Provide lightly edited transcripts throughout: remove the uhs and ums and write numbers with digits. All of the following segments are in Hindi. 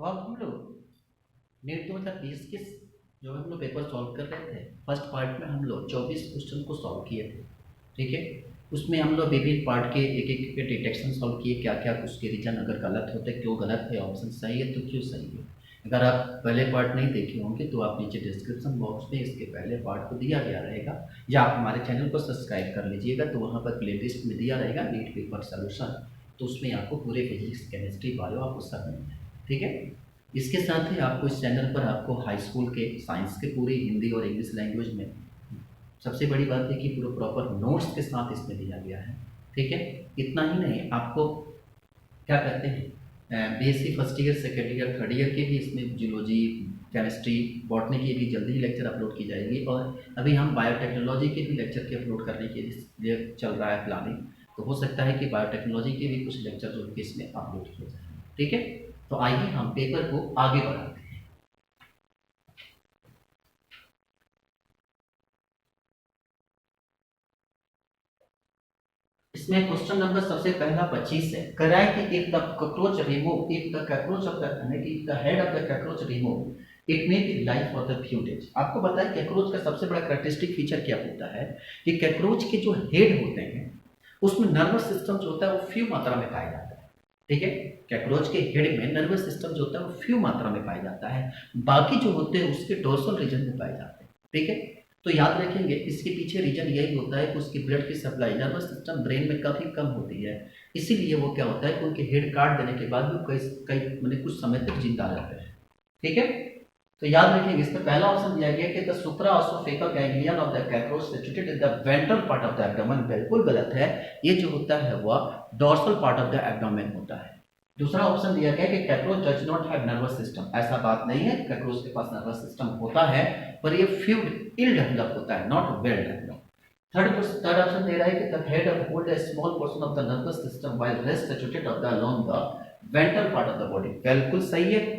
तो अब हम लोग नीट 2020 के जो हम लोग पेपर सॉल्व कर रहे थे, फर्स्ट पार्ट में हम लोग 24 क्वेश्चन को सॉल्व किए थे। ठीक है, उसमें हम लोग विभिन्न पार्ट के एक एक के डिटेक्शन सॉल्व किए, क्या क्या उसके रीजन अगर गलत होते क्यों गलत है, ऑप्शन सही है तो क्यों सही है। अगर आप पहले पार्ट नहीं देखे होंगे तो आप नीचे डिस्क्रिप्शन बॉक्स में इसके पहले पार्ट को दिया गया रहेगा, या आप हमारे चैनल को सब्सक्राइब कर लीजिएगा तो वहाँ पर प्लेलिस्ट में दिया रहेगा नीट पेपर सोल्यूशन। तो उसमें आपको पूरे फिजिक्स केमिस्ट्री बायो आपको सब मिल जाए। ठीक है, इसके साथ ही आपको इस चैनल पर आपको हाई स्कूल के साइंस के पूरी हिंदी और इंग्लिश लैंग्वेज में सबसे बड़ी बात है कि पूरा प्रॉपर नोट्स के साथ इसमें दिया गया है। ठीक है, इतना ही नहीं, आपको क्या कहते हैं BSc first year, second year, third year के भी इसमें जियोलॉजी, केमिस्ट्री, बॉटनी की भी जल्दी ही लेक्चर अपलोड की जाएगी, और अभी हम बायोटेक्नोलॉजी के भी लेक्चर के अपलोड करने के लिए चल रहा है प्लानिंग। तो हो सकता है कि बायोटेक्नोलॉजी के भी कुछ लेक्चर जो कि इसमें अपलोड किए जाए। ठीक है, तो आइए हम पेपर को आगे बढ़ाते हैं। इसमें क्वेश्चन नंबर सबसे पहला 25 है, कह रहा है कि if the cockroach remove, if the cockroach of the यानी कि the head of the cockroach remove it may be life for the few days. आपको पता है कॉकरोच का सबसे बड़ा कैरेक्टरिस्टिक फीचर क्या होता है कि कॉकरोच के जो हेड होते हैं उसमें नर्वस सिस्टम जो होता है वो फ्यू मात्रा में पाया जाता है। ठीक है, कॉकरोच के हेड में नर्वस सिस्टम जो होता है वो फ्यू मात्रा में पाया जाता है, बाकी जो होते हैं उसके डोर्सल रीजन में पाए जाते हैं। ठीक है, तो याद रखेंगे इसके पीछे रीजन यही होता है कि उसकी ब्लड की सप्लाई नर्वस सिस्टम ब्रेन में काफ़ी कम होती है, इसीलिए वो क्या होता है कि उनके हेड काट देने के बाद भी कई कई मतलब कुछ समय तक जिंदा रहते हैं। ठीक है, तो याद रखेंगे इसमें पहला ऑप्शन दिया गया कि the supraoesophageal ganglion of the cockroach situated in the ventral part of the abdomen, बिल्कुल गलत है। ये जो होता है वह dorsal part of the abdomen होता है। दूसरा ऑप्शन दिया गया कि cockroach does not have nervous system, ऐसा बात नहीं है, कॉकरोच के पास नर्वस सिस्टम होता है पर ये फ्यू इल डेवलप होता है, not well develop. Third option दे रहा है कि the head of hold a small portion of the nervous system while rest situated of the along the ventral part of the body, बिल्कुल सही है।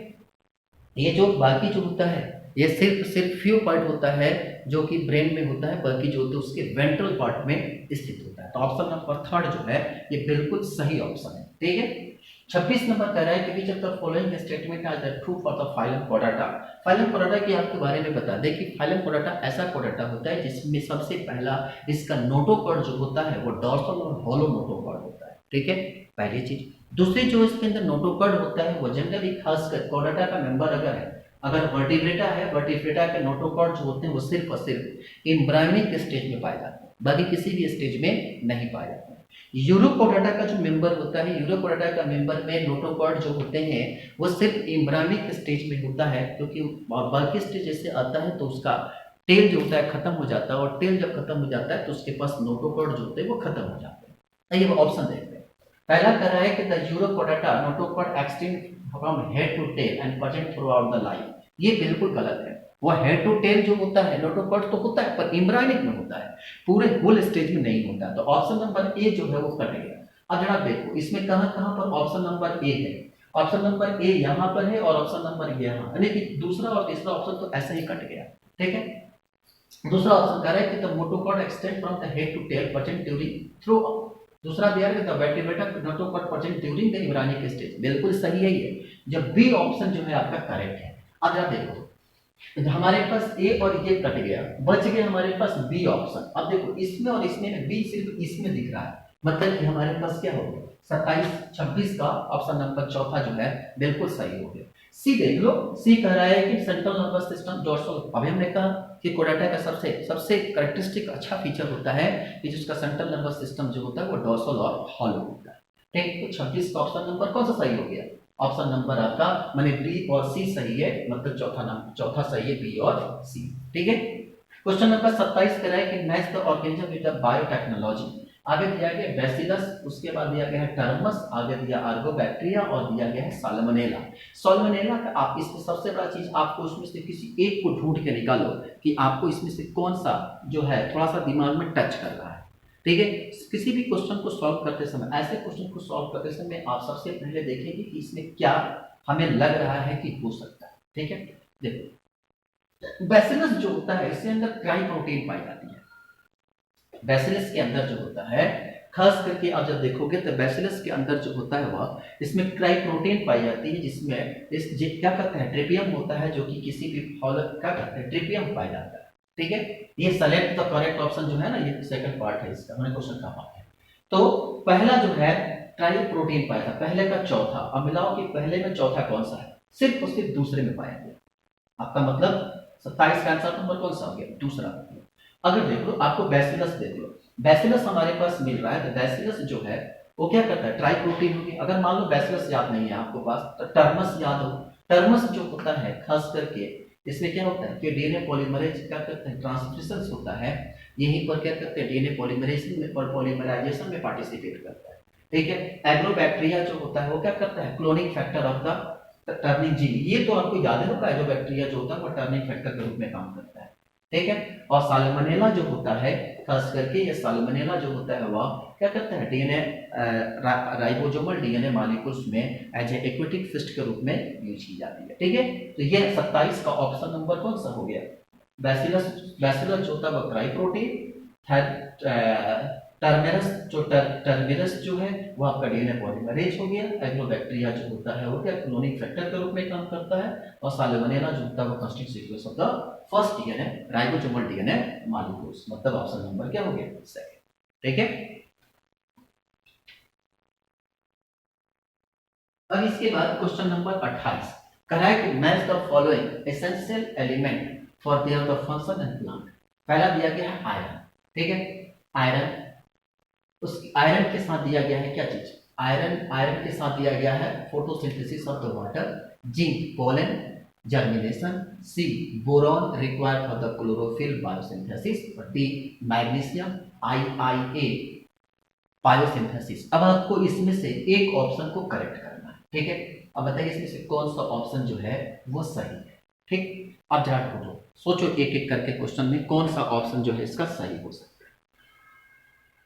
ये जो बाकी जो होता है ये सिर्फ फ्यू पार्ट होता है जो कि ब्रेन में होता है, बाकी जो होता है उसके वेंट्रल पार्ट में स्थित होता है। तो ऑप्शन नंबर थर्ड जो है ये बिल्कुल सही ऑप्शन है। ठीक है, 26 नंबर कह रहा है कि which of the following statement are the true for the phylum कोडाटा। फाइलम कोडाटा की आपके बारे में बता दें कि फाइलम कोडाटा ऐसा कोडाटा होता है जिसमें सबसे पहला इसका नोटोकॉर्ड जो होता है वो डॉर्सल और हॉलो नोटोकॉर्ड होता है। ठीक है, पहली चीज। दूसरी जो इसके अंदर नोटोकॉर्ड होता है वो जनरली खासकर कोडाटा का मेंबर अगर वर्टिब्रेटा है, वर्टिब्रेटा के नोटोकॉर्ड जो होते हैं वो सिर्फ और सिर्फ एम्ब्रायोनिक स्टेज में पाए जाते हैं, बाकी किसी भी स्टेज में नहीं पाए जाते हैं। यूरोकोडाटा का जो मेंबर होता है, यूरोकोडाटा का मेंबर में नोटोकॉर्ड जो होते हैं वो सिर्फ एम्ब्रायोनिक स्टेज में होता है, क्योंकि बाकी स्टेज जैसे आता है तो उसका टेल जो होता है खत्म हो जाता है, और टेल जब खत्म हो जाता है तो उसके पास नोटोकॉर्ड जो होते हैं वो खत्म हो जाते हैं। आइए वो ऑप्शन देखते हैं। पहला कह रहा है कि the urochordata notochord extend from head to tail end present throughout the life, ये बिल्कुल गलत है। वो हेड टू टेल जो होता है नोटोकॉर्ड तो होता है पर एम्ब्रायोनिक में होता है, पूरे होल स्टेज में नहीं होता है। तो ऑप्शन नंबर ए जो है वो कट गया। अब जरा देखो इसमें कहां कहां पर ऑप्शन नंबर ए है, ऑप्शन नंबर ए यहां पर है और ऑप्शन नंबर ए यहां, यानी कि दूसरा और तीसरा ऑप्शन तो ऐसे ही कट गया। ठीक है, दूसरा ऑप्शन कह रहा है कि the notochord extend from the head to tail present during through, दूसरा दिया है the vertebrata notochord present during the embryonic stage, बिल्कुल सही है ये। जब बी ऑप्शन जो है आपका करेक्ट है। अब जरा देखो तो हमारे पास ए और ये कट गया, बच गया हमारे पास बी ऑप्शन। अब देखो इसमें और इसमें बी सिर्फ इसमें दिख रहा है, मतलब कि हमारे पास क्या हो गया 27 26 का ऑप्शन नंबर चौथा जो है बिल्कुल सही हो गया। सी देख लो, सी कह रहा है कि सेंट्रल नर्वस सिस्टम डोर्सल, अभी हमने कहा कि कोडाटा का सबसे सबसे कैरेक्टरिस्टिक अच्छा फीचर होता है कि जिसका सेंट्रल नर्वस सिस्टम जो होता है वो डोर्सल और हॉलो होता है। ठीक, तो 26 का ऑप्शन नंबर कौन सा सही हो गया, ऑप्शन नंबर आपका माने बी और सी सही है, मतलब चौथा सही है बी और सी। ठीक है, क्वेश्चन नंबर 27 कह रहा है कि match the organism with the biotechnology. आगे दिया गया बैसिलस, उसके बाद दिया गया है टर्मस, आगे दिया आर्गोबैक्टीरिया और दिया गया है साल्मोनेला। साल्मोनेला का आप इसमें सबसे बड़ा चीज आपको उसमें से किसी एक को ढूंढ के निकालो कि आपको इसमें से कौन सा जो है थोड़ा सा दिमाग में टच कर रहा है। ठीक है, किसी भी क्वेश्चन को सॉल्व करते समय, ऐसे क्वेश्चन को सॉल्व करते समय आप सबसे पहले देखेंगे कि इसमें क्या हमें लग रहा है कि हो सकता है। ठीक है, देखो बैसिलस जो होता है इसके अंदर क्राई प्रोटीन पाई जाती है, बैसिलस के अंदर जो होता है खास करके आप जब देखोगे तो बैसिलस के अंदर जो होता है वह इसमें ट्राइप्रोटीन पाई जाती है, जिसमें क्या कहते हैं ट्रिपियम होता है, जो कि किसी भी फॉल क्या कहते हैं ट्रिपियम पाया जाता है। ठीक है, ये सेलेक्ट द करेक्ट ऑप्शन जो है ना, ये सेकंड पार्ट है इसका, हमने क्वेश्चन का पार्ट है। तो पहला जो है ट्राइप्रोटीन पाया था, पहले का चौथा, अब मिलाओ कि पहले में चौथा कौन सा है, सिर्फ और सिर्फ दूसरे में पाया गया। आपका मतलब 27 का आंसर नंबर कौन सा हो गया, दूसरा। अगर देखो आपको बैसिलस दे दो, बैसिलस हमारे पास मिल रहा है, तो बैसिलस जो है वो क्या करता है ट्राइप्रोटीन होगी। अगर मान लो बैसिलस याद नहीं है आपको पास, तो टर्मस याद हो। टर्मस जो होता है खास करके इसमें क्या होता है कि डीएनए पॉलीमरेज क्या करते हैं ट्रांसक्रिप्शन होता है, यहीं पर क्या करते हैं डीएनए पॉलीमराइजेशन में पार्टिसिपेट करता है। ठीक है, एग्रोबैक्टीरिया जो होता है वो क्या करता है cloning factor of the turning gene, ये तो आपको याद होगा, एग्रोबैक्टीरिया जो होता है वो टर्निंग फैक्टर के रूप में काम करता है। ठीक है, और साल्मोनेला जो होता है खास करके ये साल्मोनेला जो होता है वह क्या करता है डीएनए राइबोसोमल डीएनए मॉलिक्यूल्स में एज ए एक्वेटिक फिस्ट के रूप में यूज की जाती है। ठीक है, तो ये 27 का ऑप्शन नंबर कौन सा हो गया, बैसिलस जो होता है वो ट्राइप्रोटीन, टर्मिनस जो है वो आपका डीएनए पॉलीमरेज हो गया, एग्रोबैक्टीरिया जो होता है वो क्या क्लोनिंग फैक्टर के रूप में काम करता है, और साल्मोनेला जो होता है वो constitutive sequence of the first DNA ribosomal DNA molecules, मतलब ऑप्शन नंबर क्या हो गया सेकंड। ठीक है, अब इसके बाद question number 28, correct match the following essential element for their the function and plant. पहला दिया गया है आयरन। ठीक है, आयरन, उस आयरन के साथ दिया गया है क्या चीज, आयरन के साथ दिया गया है photosynthesis of the water, zinc pollen germination, C boron required for the chlorophyll biosynthesis, और डी मैग्नीशियम आईआईए बायोसिंथेसिस। अब आपको इसमें से एक ऑप्शन को करेक्ट करना है। ठीक है, अब बताइए इसमें से कौन सा ऑप्शन जो है वो सही है। ठीक, अब जरा ढूंढो, सोचो एक एक करके क्वेश्चन में कौन सा ऑप्शन जो है इसका सही हो सकता है।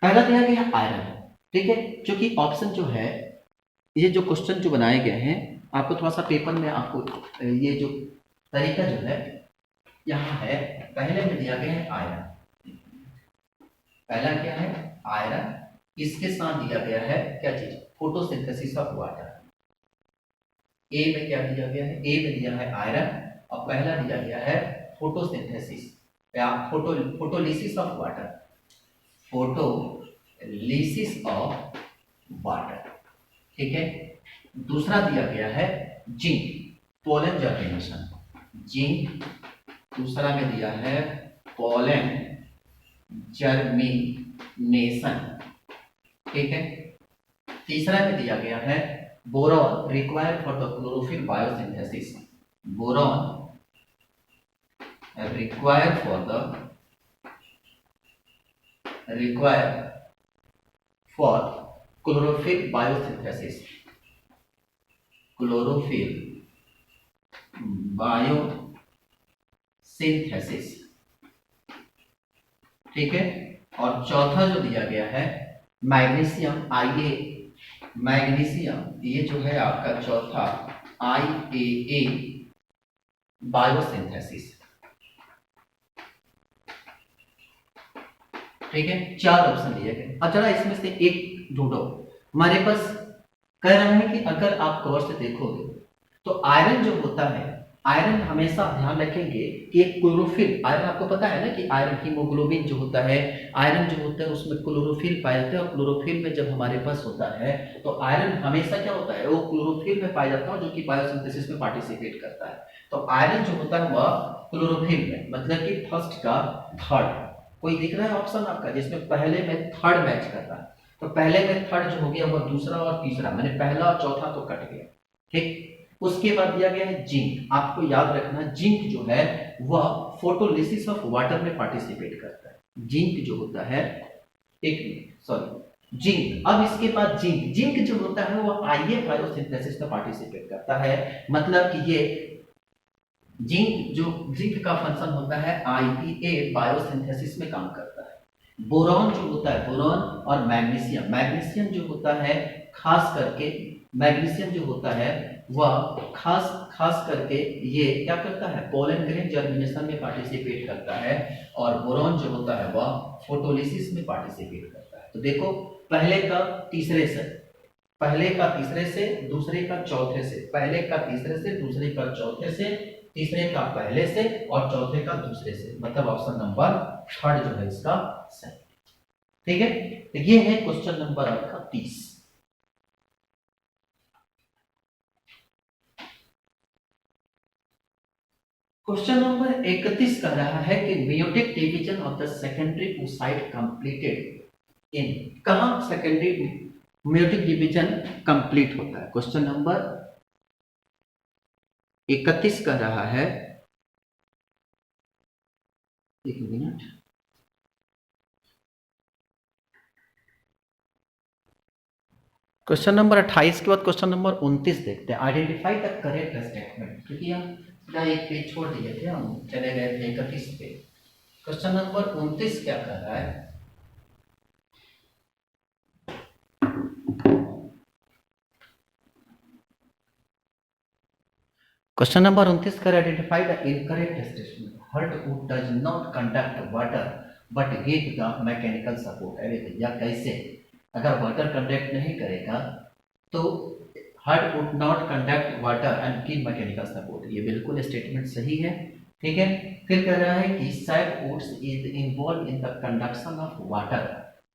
पहला दिया गया है आयरन। ठीक है, क्योंकि ऑप्शन जो है ये जो क्वेश्चन जो बनाए गए हैं, आपको थोड़ा सा पेपर में आपको ये जो तरीका जो है यहाँ है, पहले में दिया गया है आयरन, पहला क्या है आयरन, इसके साथ दिया गया है क्या चीज फोटोसिंथेसिस ऑफ वाटर। ए में क्या दिया गया है, ए में दिया है आयरन, और पहला दिया गया है फोटोसिंथेसिस या photolysis of water, photolysis of water. ठीक है, दूसरा दिया गया है जिंक पोलन जर्मिनेशन, जिंक दूसरा में दिया है पोलन जर्मिनेशन। ठीक है, तीसरा में दिया गया है boron required for the chlorophyll biosynthesis, boron required for chlorophyll biosynthesis, chlorophyll biosynthesis। ठीक है, और चौथा जो दिया गया है मैग्नीशियम आईए, मैग्नीशियम ये जो है आपका चौथा आईएए बायोसिंथेसिस। ठीक है, चार ऑप्शन दिए गए। अब जरा इसमें से एक ढूंढो। हमारे पास कह रहा है कि अगर आप गौर से देखोगे तो आयरन जो होता है, आयरन हमेशा ध्यान रखेंगे कि एक क्लोरोफिल, आयरन आपको पता है ना कि आयरन हीमोग्लोबिन जो होता है, आयरन जो होता है उसमें क्लोरोफिल पाया जाता है, और क्लोरोफिल में जब हमारे पास होता है तो आयरन हमेशा क्या होता है वो क्लोरोफिल में पाया जाता है, जो कि बायोसिंथेसिस में पार्टिसिपेट करता है। तो आयरन जो होता है वह क्लोरोफिल में, मतलब कि फर्स्ट का थर्ड, कोई दिख रहा है ऑप्शन आपका जिसमें पहले में थर्ड मैच कर रहा है, तो पहले में थर्ड जो हो गया वो दूसरा और तीसरा, मैंने पहला और चौथा तो कट गया। ठीक, उसके बाद दिया गया है जिंक। आपको याद रखना जिंक जो है वह फोटोलिसिस ऑफ वाटर में पार्टिसिपेट करता है, जिंक जो होता है जिंक। अब इसके बाद जिंक जो होता है वह आईए बायोसिंथेसिस में पार्टिसिपेट करता है, मतलब कि ये जिंक का फंक्शन होता है आईपीए बायोसिंथेसिस में काम करता है। बोरॉन जो होता है, बोरॉन और मैग्नीशियम जो होता है खास करके, मैग्नीशियम जो होता है वह खास करके ये क्या करता है पोलन ग्रेन जर्मिनेशन में पार्टिसिपेट करता है, और बोरॉन जो होता है वह फोटोलिसिस में पार्टिसिपेट करता है। तो देखो पहले का तीसरे से, पहले का तीसरे से, दूसरे का चौथे से, पहले का तीसरे से, दूसरे का चौथे से, तीसरे का पहले से और चौथे का दूसरे से, मतलब ऑप्शन नंबर थर्ड जो है इसका सही। ठीक है, तो ये है क्वेश्चन नंबर आपका 30। क्वेश्चन नंबर 31 कह रहा है कि meiotic division of the secondary oocyte completed in, कहां सेकेंडरी मेयोटिक डिवीजन कंप्लीट होता है? क्वेश्चन नंबर 31 कह रहा है, एक मिनट, क्वेश्चन नंबर 28 के बाद क्वेश्चन नंबर 29 देखते हैं। आइडेंटिफाई द करेक्ट स्टेटमेंट, क्योंकि हम सीधा एक पेज छोड़ दिए थे, हम चले गए थे 31 पे। क्वेश्चन नंबर 29 क्या कर रहा है? क्वेश्चन नंबर 29 कर identify the incorrect statement. Heartwood does not conduct water but give the mechanical support. अरे भैया कैसे? अगर वाटर कंडक्ट नहीं करेगा तो heart would not conduct water and give mechanical support, ये बिल्कुल स्टेटमेंट सही है। ठीक है, फिर कह रहा है कि sap woods is involve in the conduction of water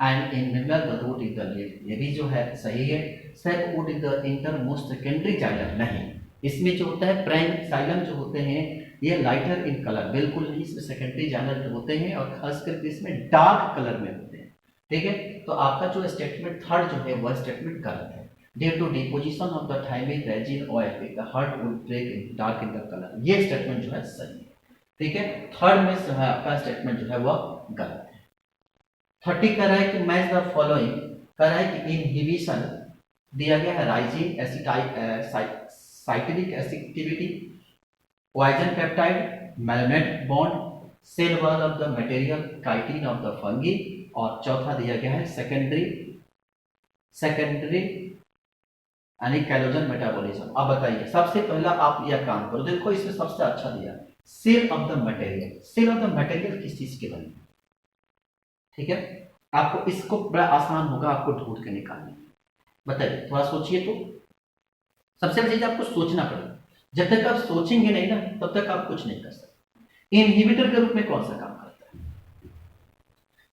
and in mineral the root is the leaf, ये भी जो है सही है। Sap wood is the innermost secondary xylem, नहीं, इसमें जो होता है प्राइम साइलम जो होते हैं ये लाइटर इन कलर, बिल्कुल नहीं, इसमें सेकेंडरी जाइलम जो होते हैं और खास करके इसमें डार्क कलर में होते हैं। ठीक है, तो आपका जो स्टेटमेंट थर्ड जो है वह स्टेटमेंट गलत है। Due to deposition of the thymic resin oil the heart wood break in dark in the colour, ये स्टेटमेंट जो है सही है। ठीक है, थर्ड में जो है आपका स्टेटमेंट जो है वह गलत है। 30 कह रहा है कि मैच द फॉलोइंग, कह रहा है कि इनहिबिशन दिया गया है ricin cyclic activity, poison peptide, malonate bond, cell wall of the material, chitin of the fungi, और चौथा दिया गया है सेकेंडरी यानी कैलोजन मेटाबॉलिज्म। अब बताइए, सबसे पहला आप यह काम करो, देखो इसमें सबसे अच्छा दिया cell of the material. Cell of the material किस चीज के बने? ठीक है, आपको इसको बड़ा आसान होगा आपको ढूंढ के निकालना। बताइए, थोड़ा सोचिए। तो सबसे पहले आपको सोचना पड़ेगा, जब तक आप सोचेंगे नहीं ना तब तक आप कुछ नहीं कर सकते। इनहिबिटर के रूप में कौन सा काम करता है?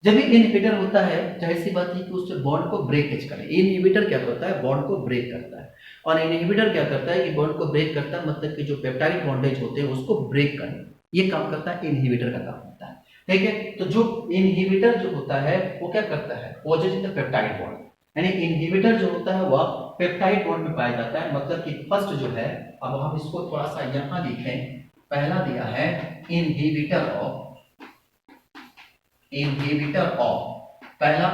जब भी इनहिबिटर होता है, जाहिर सी बात है कि उससे बॉन्ड को ब्रेकेज करे। इनहिबिटर क्या करता है? बॉन्ड को ब्रेक करता है। और इनहिबिटर क्या करता है कि बॉन्ड को ब्रेक करता है, मतलब कि जो पेप्टाइड बॉन्डेज होते हैं उसको ब्रेक करना, ये काम करता है, इनहिबिटर का काम होता है। ठीक है, तो जो इनहिबिटर जो होता है वो क्या करता है? पॉजिटिव द पेप्टाइड बॉन्ड, यानी इनहिबिटर जो होता है वह पेप्टाइड बॉन्ड में पाया जाता है। मतलब कि फर्स्ट जो है, अब हम इसको थोड़ा सा यहां लिखें, पहला दिया है इनहिबिटर ऑफ, पहला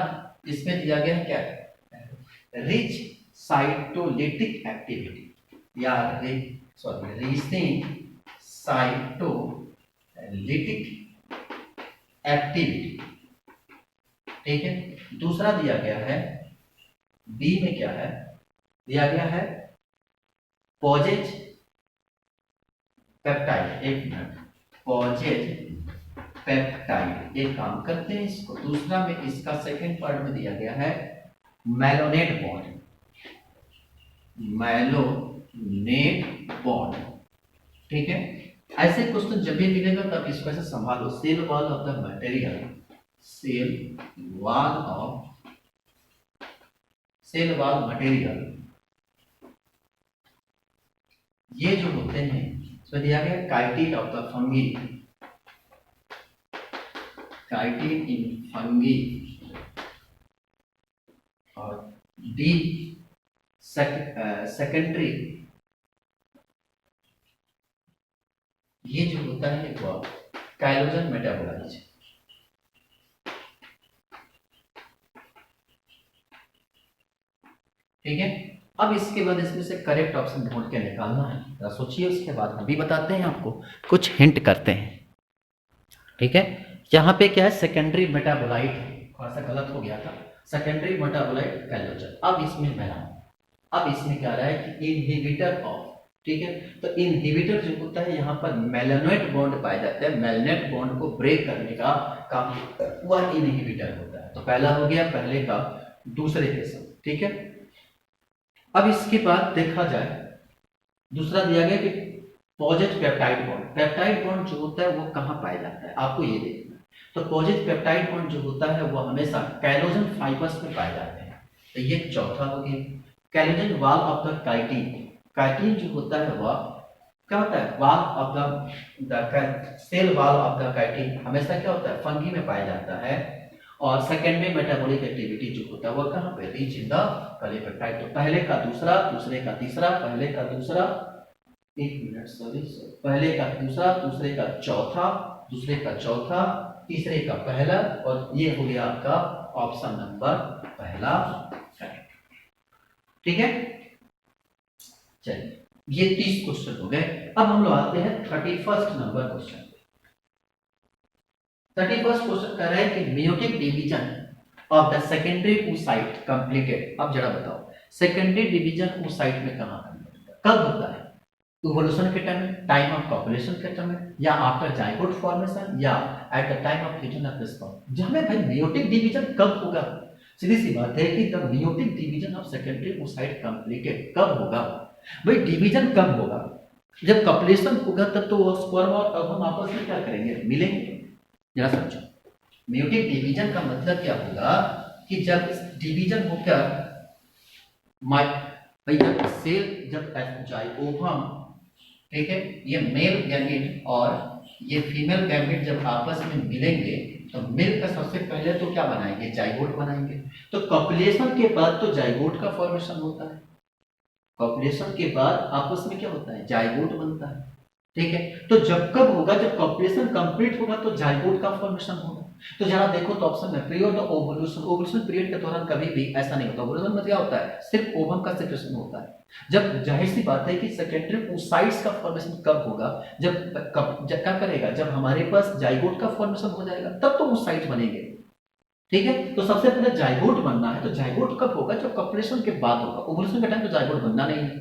इसमें दिया गया है क्या? रिच साइटोलिटिक एक्टिविटी या रिसिंग साइटोलिटिक एक्टिविटी। ठीक है, दूसरा दिया गया है बी में क्या है? दिया गया है पॉजेज पेप्टाइड, एक मिनट, पॉजेज पेप्टाइड, एक काम करते हैं इसको। दूसरा में इसका सेकंड पार्ट में दिया गया है मेलोनेट बॉन्ड, मेलोनेट बॉन्ड। ठीक है, ऐसे क्वेश्चन जब भी मिलेगा तब इसको ऐसे संभालो। Cell wall of the material, cell wall material, ये जो होते हैं इसमें दिया गया chitin of the fungi, chitin in fungi, और डी सेकेंडरी, ये जो होता है वो काइलोजन मेटाबोलाइज। ठीक है, अब इसके बाद इसमें से करेक्ट ऑप्शन ढूंढ के निकालना है। सोचिए, उसके बाद अभी बताते हैं आपको, कुछ हिंट करते हैं। ठीक है, यहाँ पे क्या है? सेकेंडरी मेटाबोलाइट, थोड़ा सा गलत हो गया था, सेकेंडरी मेटाबोलाइट कैलोजन। अब इसमें बना, अब इसमें क्या रहा है कि इनहिबिटर ऑफ। ठीक है, तो इनहिबिटर जो होता है यहाँ पर मेलानोइट बॉन्ड पाया जाता है, मेलानोइट बॉन्ड को ब्रेक करने का काम वह इनहिबिटर होता है। तो पहला हो गया पहले का दूसरे के साथ, ठीक है। अब इसके बाद देखा जाए, दूसरा दिया गया कि positive peptide bond. Peptide bond जो होता है वो कहाँ पाया जाता है, आपको ये देखना है। तो पॉजिटिव पेप्टाइड बॉन्ड जो होता है वो हमेशा कैलोजन फाइबर्स में पाए जाते हैं। तो ये चौथा हो गया। कैलोजन वाल ऑफ द काइटिन, काइटिन जो होता है वह क्या होता है, wall of the cell wall of the chitin हमेशा क्या होता है, फंगी में पाया जाता है। और सेकेंड में मेटाबॉलिक एक्टिविटी जो होता है वो कहाँ पे, रीच इन द पॉलीपेप्टाइड। तो पहले का दूसरा, दूसरे का तीसरा, पहले का दूसरा, एक मिनट सॉरी, पहले का दूसरा, दूसरे का चौथा, दूसरे का चौथा, तीसरे का पहला, और ये हो गया आपका ऑप्शन नंबर पहला, ठीक है। चलिए ये 30 क्वेश्चन हो गए। अब हम लोग आते हैं 31 नंबर क्वेश्चन। 31 क्वेश्चन कह रहा है कि meiotic division of the secondary oocyte completed. अब जरा बताओ, सेकेंडरी डिवीजन oocyte में कहां कब होता है, इवोल्यूशन के टाइम में, टाइम ऑफ पॉपुलेशन के टाइम में, या आफ्टर जाइगोट फॉर्मेशन, या eight the time of fusion of sperm. जब में भाई मेयोटिक डिवीजन कब होगा, सीधी सी बात है कि the meiotic division of secondary oocyte completed कब होगा। भाई डिवीजन कब होगा, जब कॉपुलेशन होगा तब तो वो स्पर्म और ओवम आपस में क्या करेंगे, मिलेंगे। जरा समझो, मेयोटिक डिवीजन का मतलब क्या होगा कि जब डिवीजन होकर भाई जब सेल, जब जाइगोट, ठीक है, ये मेल गैमेट और ये फीमेल गैमेट जब आपस में मिलेंगे तो मिलकर सबसे पहले तो क्या बनाएंगे, जाइगोट बनाएंगे। तो कॉपुलेशन के बाद तो जाइगोट का फॉर्मेशन होता है, कॉपुलेशन के बाद आपस में क्या होता है, जाइगोट बनता है, ठीक है। तो जब कब होगा, जब कॉपुलेशन कंप्लीट होगा तो जाइगोट का फॉर्मेशन होगा। तो जरा देखो तो ऑप्शन में period of ovulation, ovulation period के दौरान कभी भी ऐसा नहीं होता। ओवुलेशन में क्या होता है, सिर्फ ओवम का सेक्रेशन होता है। जब जाहिर सी बात है कि सेकेंडरी oocytes का फॉर्मेशन कब होगा, जब क्या करेगा, जब हमारे पास जाइगोट का फॉर्मेशन हो जाएगा तब तो oocytes बनेंगे, ठीक है। तो सबसे पहले जाइगोट बनना है, तो जाइगोट कब होगा, जब कॉपुलेशन के बाद होगा। ओवुलेशन के टाइम तो जाइगोट बनना नहीं है,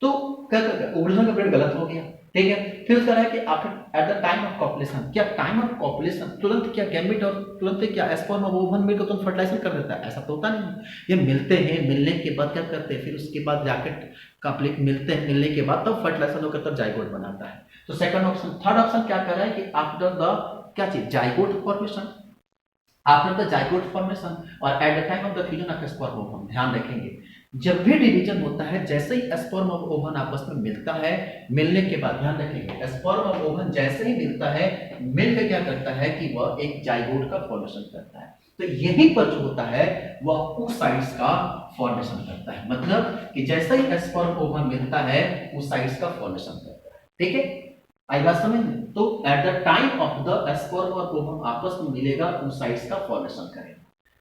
तो क्या करेगा, ओवुलेशन का पीरियड गलत हो गया, ठीक है। फिर उसका है कि after eight the time of copulation, क्या टाइम ऑफ कॉपुलेशन तुरंत क्या गैमेट और तुरंत क्या स्पर्म और ओवम मिलकर तुरंत फर्टिलाइजेशन कर देता है, ऐसा तो होता नहीं। ये मिलते हैं, मिलने के बाद क्या करते हैं, फिर उसके बाद जाकर कंप्लीट मिलते हैं, मिलने के बाद तब फर्टिलाइजेशन होकर तब जाइगोट बनाता है। तो सेकंड ऑप्शन। थर्ड ऑप्शन क्या कर रहा है कि आफ्टर द क्या चीज, zygote formation, after the zygote formation और at the time of the fusion of sperm ovum. ध्यान रखेंगे जब भी डिवीजन होता है, जैसे ही स्पर्म और ओवम आपस में मिलता है, मिलने के बाद ध्यान रखेंगे स्पर्म और ओवम जैसे ही मिलता है, मिलकर क्या करता है कि वह एक जाइगोट का फॉर्मेशन करता है। तो यहीं पर जो होता है वह oocytes का फॉर्मेशन करता है, मतलब कि जैसे ही स्पर्म ओवम मिलता है oocytes का फॉर्मेशन करता है, ठीक है। आई बात समझ में। तो eight the time of the sperm और ओवम आपस में मिलेगा, oocytes का फॉर्मेशन करेगा,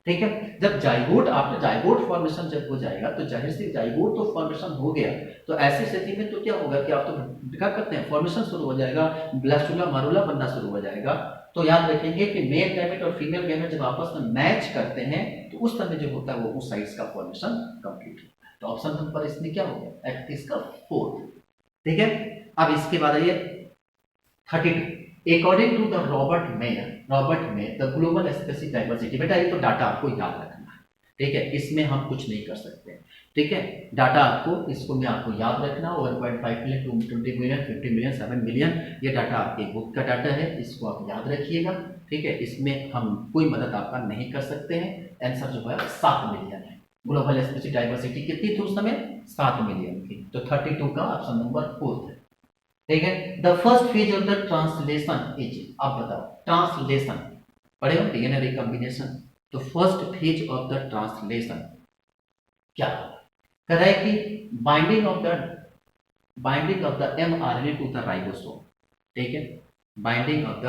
ठीक है। जब जाइगोट, आपने जाइगोट फॉर्मेशन जब हो जाएगा तो जाहिर से जाइगोट तो फॉर्मेशन हो गया, तो ऐसी स्थिति में तो क्या होगा कि आप तो क्या करते हैं, फॉर्मेशन शुरू हो जाएगा, ब्लास्टुला मारुला बनना शुरू हो जाएगा। तो याद रखेंगे कि मेल गैमेट और फीमेल गैमेट जब आपस में मैच करते हैं तो उस समय जो होता है वो oocytes का फॉर्मेशन कंप्लीट होता है। तो ऑप्शन नंबर इसमें क्या हो गया, 31 का 4, ठीक है। अब इसके बाद आइए 32। According to the Robert Mayer, the global species diversity, बेटा ये तो डाटा आपको याद रखना है, ठीक है, इसमें हम कुछ नहीं कर सकते, ठीक है। डाटा आपको, इसको मैं आपको याद रखना, 1.5 मिलियन, 20 मिलियन, 50 मिलियन, 7 मिलियन, ये डाटा आपके बुक का डाटा है, इसको आप याद रखिएगा, ठीक है। इसमें हम कोई मदद आपका नहीं कर सकते हैं। आंसर जो है 7 मिलियन है। ग्लोबल स्पीशीज डाइवर्सिटी कितनी थी उस समय, 7 मिलियन की। तो 32 का ऑप्शन नंबर 4 है, ठीक है। The first phase of the translation is, अब बताओ ट्रांसलेशन पढ़े हो, डीएनए रिकॉम्बिनेशन। तो first phase of the translation क्या कह रहा है कि binding of the mRNA to the ribosome, ठीक है, binding of the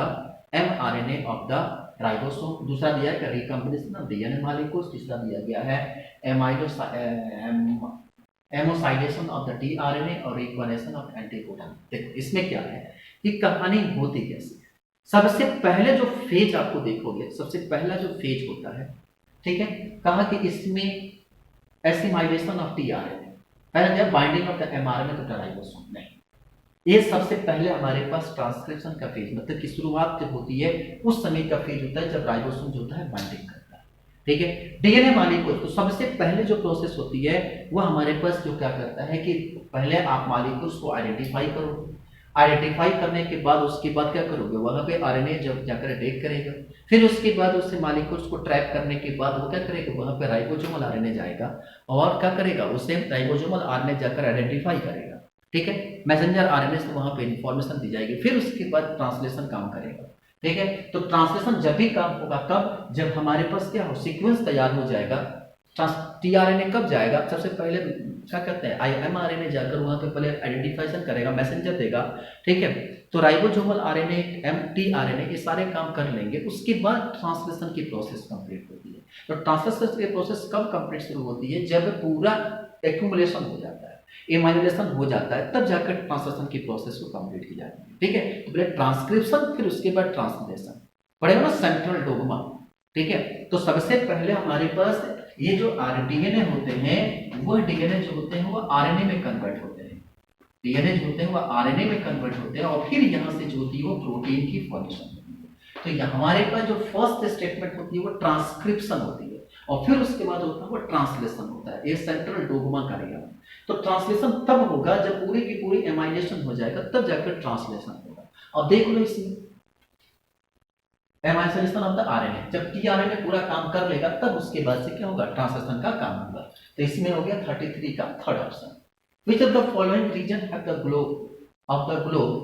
mRNA of the ribosome. दूसरा दिया है रिकॉम्बिनेशन ऑफ डीएनए मॉलिक्यूल्स। तीसरा दिया गया है एमोसाइडेशन ऑफ द टीआरएनए और रिकॉग्निशन ऑफ एंटीकोडन। देखो इसमें क्या है कि कहानी होती कैसे। सबसे पहले जो फेज आपको देखोगे, सबसे पहला जो फेज होता है, ठीक है, कहा कि इसमें एसिमाइलेशन ऑफ टीआरएनए, पहले दिया binding of the mRNA to the ribosome. नहीं, ये सबसे पहले हमारे पास ट्रांसक्रिप्शन का फेज, मतलब की शुरुआत जब होती है उस समय का फेज होता है जब राइबोसोम जो होता है बाइंडिंग करता है, ठीक है। डीएनए मॉलिक्यूल, तो सबसे पहले जो प्रोसेस होती है वो हमारे पास जो क्या करता है कि पहले आप मॉलिक्यूल्स को आइडेंटिफाई करो, आइडेंटिफाई करने के बाद उसके बाद क्या करोगे, वहां पे आरएनए जब जाकर अटैक करेगा, फिर उसके बाद उससे मॉलिक्यूल्स को ट्रैप करने के बाद वो क्या करेगा, वहां पे राइबोसोमल आरएनए जाएगा और क्या करेगा, उसे राइबोसोमल आरएनए जाकर आइडेंटिफाई करेगा, ठीक है। मैसेंजर आरएनए से वहां पे इंफॉर्मेशन दी जाएगी, फिर उसके बाद ट्रांसलेशन काम करेगा, ठीक है। तो ट्रांसलेशन जब भी काम होगा कब, जब हमारे पास क्या हो, सीक्वेंस तैयार हो जाएगा। टीआरएनए कब जाएगा, सबसे पहले क्या कहते हैं एमआरएनए जाकर वहां पे पहले आइडेंटिफिकेशन करेगा, मैसेंजर देगा, ठीक है। तो राइबोसोमल आरएनए, एमटीआरएनए ये सारे काम कर लेंगे, उसके बाद ट्रांसलेशन की प्रोसेस कंप्लीट होती है। तो ट्रांसलेशन की प्रोसेस कब कंप्लीट शुरू होती है, जब पूरा एक्यूमुलेशन हो जाता है, इमाइलेशन हो जाता है, तब जाकर ट्रांसलेशन की प्रोसेस को कंप्लीट की जाती है, ठीक है। तो पहले ट्रांसक्रिप्शन, फिर उसके बाद ट्रांसलेशन पड़ेगा ना, सेंट्रल डोग्मा, ठीक है। तो सबसे पहले हमारे पास ये जो डीएनए होते हैं, वो डीएनए जो होते हैं वो आरएनए में कन्वर्ट होते हैं, डीएनए जो होते हैं वो आरएनए में कन्वर्ट होते हैं और फिर यहाँ से जो होती है वो प्रोटीन की फॉर्मेशन होती है। तो यहाँ हमारे पास जो फर्स्ट स्टेटमेंट होती है वो ट्रांसक्रिप्शन होती है और फिर उसके बाद होता है वो ट्रांसलेशन होता है, ये सेंट्रल डोग्मा करेगा। तो ट्रांसलेशन तब होगा जब पूरी की पूरी एमाइलेशन हो जाएगा, तब जाकर ट्रांसलेशन होगा। और देख लो इसमें एमाइलेशन ऑफ द आरएनए, जब टीआरएनए पूरा काम कर लेगा तब उसके बाद से क्या होगा, ट्रांसलेशन का काम होगा। तो इसमें हो गया 33 का third option. Which of the following region have the globe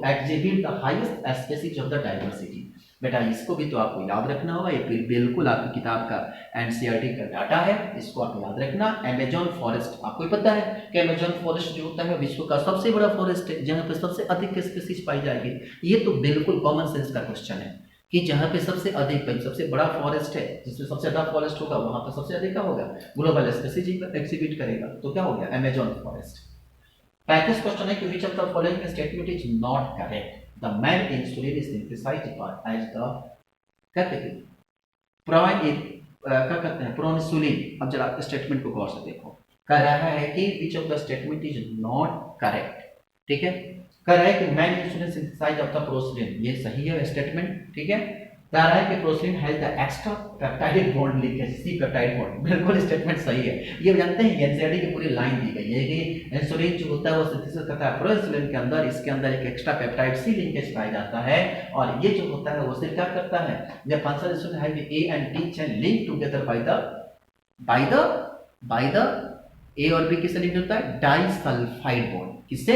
exhibit the highest species of the diversity? बेटा इसको भी तो आपको याद रखना होगा, ये बिल्कुल आपकी किताब का एनसीईआरटी का डाटा है, इसको आप याद रखना। अमेज़न फॉरेस्ट, आपको पता है कि अमेज़न फॉरेस्ट जो होता है विश्व का सबसे बड़ा फॉरेस्ट है, जहाँ पे सबसे अधिक स्पीसीज पाई जाएगी। ये तो बिल्कुल कॉमन सेंस का क्वेश्चन है कि जहाँ पे सबसे अधिक सबसे बड़ा फॉरेस्ट है, जिसमें सबसे ज्यादा फॉरेस्ट होगा वहां पे सबसे अधिक क्या होगा, ग्लोबल स्पीसीज एक्सिबिट करेगा। तो क्या हो गया, अमेज़न फॉरेस्ट। 35 क्वेश्चन है कि which of the following statement is not correct? The male insulin is synthesized by as the क्या कहते हैं क्या कहते हैं प्रोइंसुलिन। अब जरा स्टेटमेंट को गौर से देखो, कह रहा है कि which of the statement is not correct, ठीक है। कह रहा है कि man insulin synthesize of the proinsulin, ये सही है स्टेटमेंट, ठीक है। कह रहा है कि proinsulin has the extra peptide bond linkage, C peptide bond, बिल्कुल स्टेटमेंट सही है। ये जानते हैं एनसीईआरटी की पूरी लाइन दी गई है कि इंसुलिन जो होता है वो सिंथेसिस करता है प्रोइंसुलिन के अंदर, इसके अंदर एक एक्स्ट्रा पेप्टाइड सी लिंकेज पाया जाता है और ये जो होता है वो सिर्फ क्या करता है, जब function insulin have A and T chain link together by the A और बी किससे लिंक होता है, डाइसल्फाइड बॉन्ड, किससे,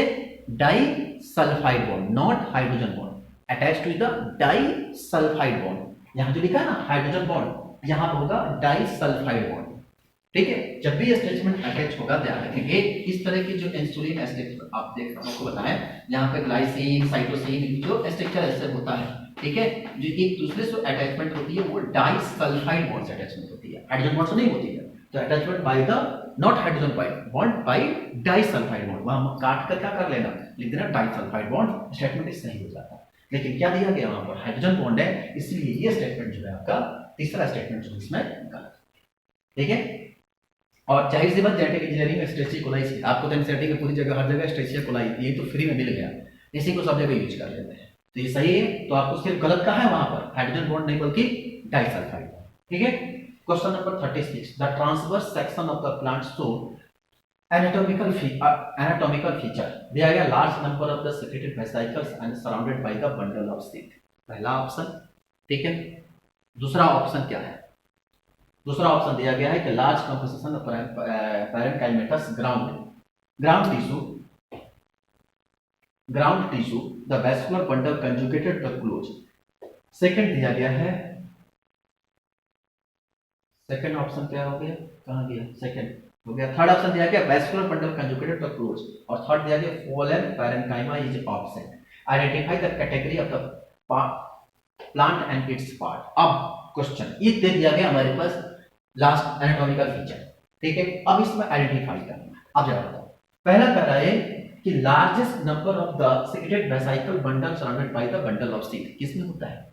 disulphide bond, not hydrogen bond, attached to the disulphide bond. यहां जो लिखा है ना हाइड्रोजन बॉन्ड, यहां पर होगा डाइसल्फाइड बॉन्ड, ठीक है। जब भी स्ट्रेचमेंट अटैच होगा ध्यान रखेंगे। इस तरह की जो इंसुलिन स्ट्रक्चर आप देख आपको बताएं, यहाँ पे ग्लाइसिन साइटोसिन जो स्ट्रक्चर ऐसे होता है, ठीक है, जो एक दूसरे से अटैचमेंट होती है वो डाइसल्फाइड बॉन्ड से अटैचमेंट होती है, हाइड्रोजन बॉन्ड से नहीं होती है। तो attachment by the not hydrogen bond by disulphide bond, वहां काट कर क्या कर लेना, लिख देना डाइसल्फाइड बॉन्ड, स्टेटमेंट सही हो जाता है। लेकिन क्या दिया गया वहां पर हाइड्रोजन बॉन्ड है, इसलिए ये स्टेटमेंट जो है आपका तीसरा स्टेटमेंट जो इसमें गलत, ठीक है। और जाहिर सी बात जेनेटिक इंजीनियरिंग में स्ट्रेचिया कोलाई, आपको तो एनसीईआरटी की पूरी जगह हर जगह स्ट्रेचिया कोलाई ये तो फ्री में मिल गया, इसी को सब जगह यूज कर लेते हैं, तो ये सही है। तो आपको सिर्फ गलत कहा है वहां पर हाइड्रोजन बॉन्ड नहीं बल्कि डाइसल्फाइड, ठीक है। Question number 36, the transverse section of the plant show anatomical feature, दिया गया large number of the secreted vesicles and surrounded by the bundle of seed, पहला ऑप्शन, ठीक है। दूसरा ऑप्शन क्या है, दूसरा ऑप्शन दिया गया है कि large composition of parenchymatous ground tissue the vascular bundle conjugated the close. Second दिया गया है, सेकंड ऑप्शन क्या हो गया, कहां गया, सेकंड हो गया। थर्ड ऑप्शन दिया गया vascular bundle conjugated the close और थर्ड दिया गया fallen parenchyma is absent, identify the category of the plant and it's part. अब क्वेश्चन ये दे दिया गया हमारे पास लास्ट एनाटॉमिकल फीचर, ठीक है। अब इसमें आइडेंटिफाई करना, अब जरा बताओ, पहला कह रहा है कि largest number of the secreted vesicle bundle surrounded by the bundle of seed, किसमें होता है,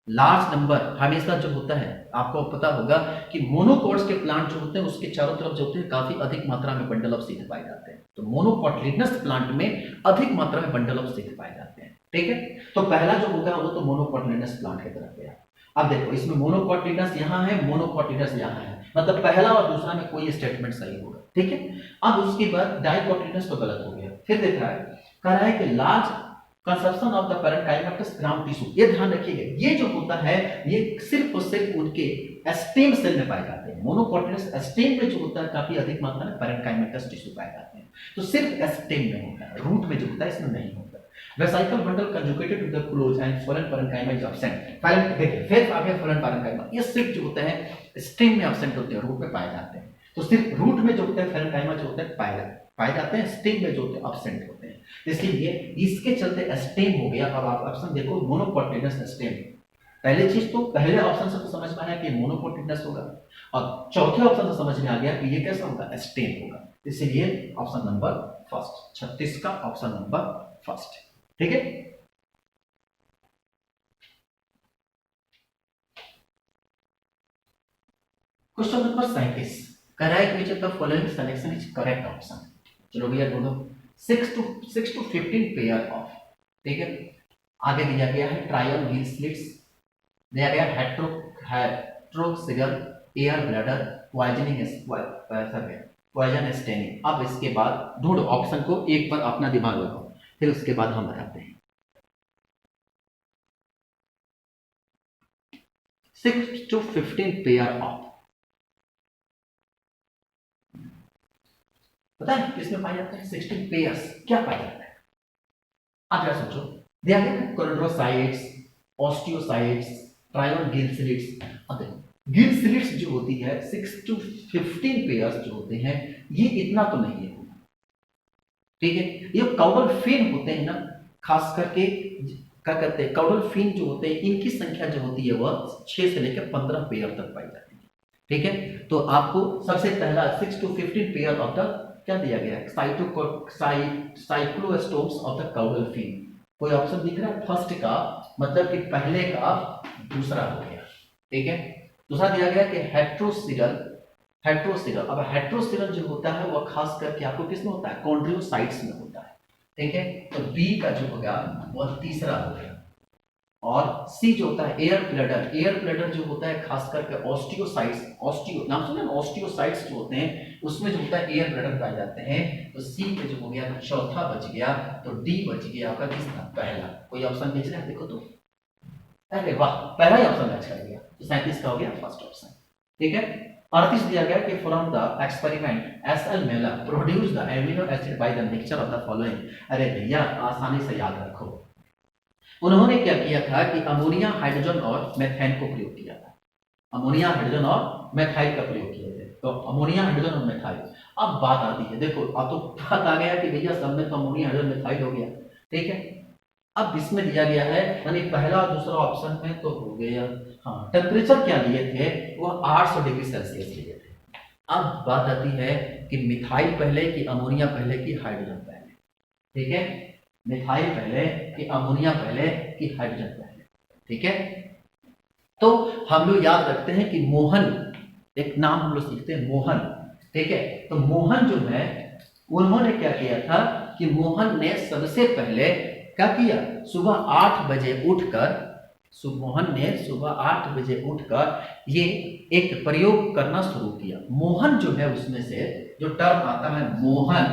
लार्ज नंबर हमेशा जो होता है, आपको पता होगा कि मोनोकोट्स के प्लांट जो होते हैं उसके चारों तरफ जो होते हैं काफी अधिक मात्रा में बंडल ऑफ सीड पाए जाते हैं। तो मोनोकोटिलिडनस प्लांट में अधिक मात्रा में बंडल ऑफ सीड पाए जाते हैं, ठीक है। तो पहला जो होगा वो तो मोनोकोटिलिडनस प्लांट की तरफ गया। अब देखो इसमें मोनोकोटिलिडनस यहाँ है, मोनोकोटिलिडनस यहाँ है, मतलब पहला और दूसरा में कोई स्टेटमेंट सही होगा, ठीक है। अब उसके बाद डाइकोटिलिडनस तो गलत हो गया। फिर देख रहा है, कह रहा है कि large consumption of the parenchymatous ground tissue. ये ध्यान रखिएगा, ये जो होता है ये सिर्फ और सिर्फ उनके स्टेम सेल में पाए जाते हैं। मोनोकोटिलिडनस स्टेम में जो होता है काफी अधिक मात्रा में पैरेन्काइमाटस टिश्यू पाए जाते हैं, तो सिर्फ स्टेम में होता है, रूट में जो होता है इसमें नहीं होता। Vesicle bundle conjugated to the close and foreign parenchyma is absent. पहले देखिए फिर आगे फॉरेन पैरेन्काइमा, ये सिर्फ जो होते हैं स्टेम में एब्सेंट होते हैं, रूट में पाए जाते हैं। तो सिर्फ रूट में जो होते हैं पैरेन्काइमा जो होते हैं पाए जाते हैं, स्टेम में जो होते हैं एब्सेंट होते हैं। इसलिए इसके चलते स्टेम हो गया। अब आप ऑप्शन देखो, मोनोकोटिलिडनस स्टेम। पहले चीज तो पहले ऑप्शन से तो समझ में आया कि मोनोकोटिलिडनस होगा, और चौथे ऑप्शन से समझ में आ गया कि ये कैसा होगा, स्टेम होगा। इसलिए ऑप्शन नंबर फर्स्ट, 36 का ऑप्शन नंबर फर्स्ट, ठीक है। क्वेश्चन नंबर 37 कह रहा है विच of the following selection is correct option. चलो भैया दोनों 6 to 15 पेयर ऑफ, ठीक है। आगे दिया गया है ट्रायल व्हील स्लिट्स, दिया गया हेट्रोक्सिगल एयर ब्लैडर पॉइजन स्टेनिंग। अब इसके बाद ढूंढो ऑप्शन को, एक पर अपना दिमाग लगाओ, फिर उसके बाद हम बताते हैं। 6 to 15 पेयर ऑफ, पता है किसमें पाया जाता है? 16 पेयर्स क्या पाया जाता है? आप जरा सोचो, दिया गया कोलोड्रोसाइट्स, ऑस्टियोसाइट्स, ट्रायोन गिल स्लिट्स। अब देखो गिल स्लिट्स जो होती है 6 to 15 पेयर्स जो होते हैं, ये इतना तो नहीं है, ठीक है। ये काउडल फिन होते हैं ना, खास करके क्या कहते हैं, काउडल फिन जो होते हैं इनकी संख्या जो होती है वह 6 से लेकर 15 पेयर तक पाई जाती है, ठीक है। तो आपको सबसे पहला 6 to 15 पेयर ऑफ द क्या दिया गया है, cyclostomes of the caudal fin. कोई ऑप्शन दिख रहा है? फर्स्ट का मतलब कि पहले का दूसरा हो गया, ठीक है। दूसरा दिया गया कि हेट्रोसिगल। अब हेट्रोसिगल जो होता है वह खास करके आपको किसमें होता है, कॉन्ड्रियोसाइट्स में होता है, ठीक है। तो बी का जो होगा वह तीसरा हो गया। और सी जो होता है एयर ब्लैडर जो होता है खास करके ऑस्टियोसाइट्स, नाम सुना ना, ऑस्टियोसाइट्स जो होते हैं उसमें जो होता है एयर ब्लैडर पाए जाते हैं। तो सी पे जो हो गया चौथा बच गया, तो डी बच गया आपका किसका, पहला। कोई ऑप्शन बेच रहा है? देखो तो, अरे वाह, पहला ही ऑप्शन मैच कर गया, तो 37 का हो गया फर्स्ट ऑप्शन, ठीक है। 38 दिया गया कि from the experiment S L Miller produce the amino acid by the mixture of the following. अरे भैया आसानी से याद रखो, उन्होंने क्या किया था कि अमोनिया, हाइड्रोजन और मेथेन को प्रयोग किया था। अमोनिया, हाइड्रोजन और मेथाइल का प्रयोग किए थे। तो अमोनिया, हाइड्रोजन और मेथाइल। अब बात आती है, देखो अब तो बात आ गया कि भैया सब में तो अमोनिया, हाइड्रोजन, मेथाइल हो गया, ठीक है। अब इसमें दिया गया है, यानी पहला और दूसरा ऑप्शन में तो हो गया। हाँ, टेम्परेचर क्या लिए थे, वो 800 डिग्री सेल्सियस लिए थे। अब बात आती है कि मिथाइल पहले कि अमोनिया पहले कि हाइड्रोजन पहले, ठीक है। मिथाइल पहले कि अमोनिया पहले कि हाइड्रोजन पहले, ठीक है। तो हम लोग याद रखते हैं कि मोहन, एक नाम हम लोग सीखते हैं मोहन, ठीक है। तो मोहन जो है उन्होंने क्या किया था कि मोहन ने सबसे पहले क्या किया, सुबह 8 बजे उठकर, मोहन ने सुबह 8 बजे उठकर ये एक प्रयोग करना शुरू किया। मोहन जो है उसमें से जो टर्म आता है मोहन,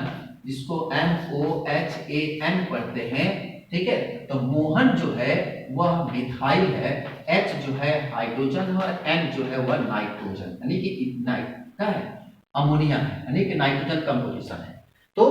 जिसको MOHAN पढ़ते हैं, ठीक है। तो मोहन जो है वह मिथाइल है, H जो है हाइड्रोजन और N जो है वह नाइट्रोजन, यानी कि क्या है, अमोनिया है, यानी कि नाइट्रोजन कंपोजिशन है। तो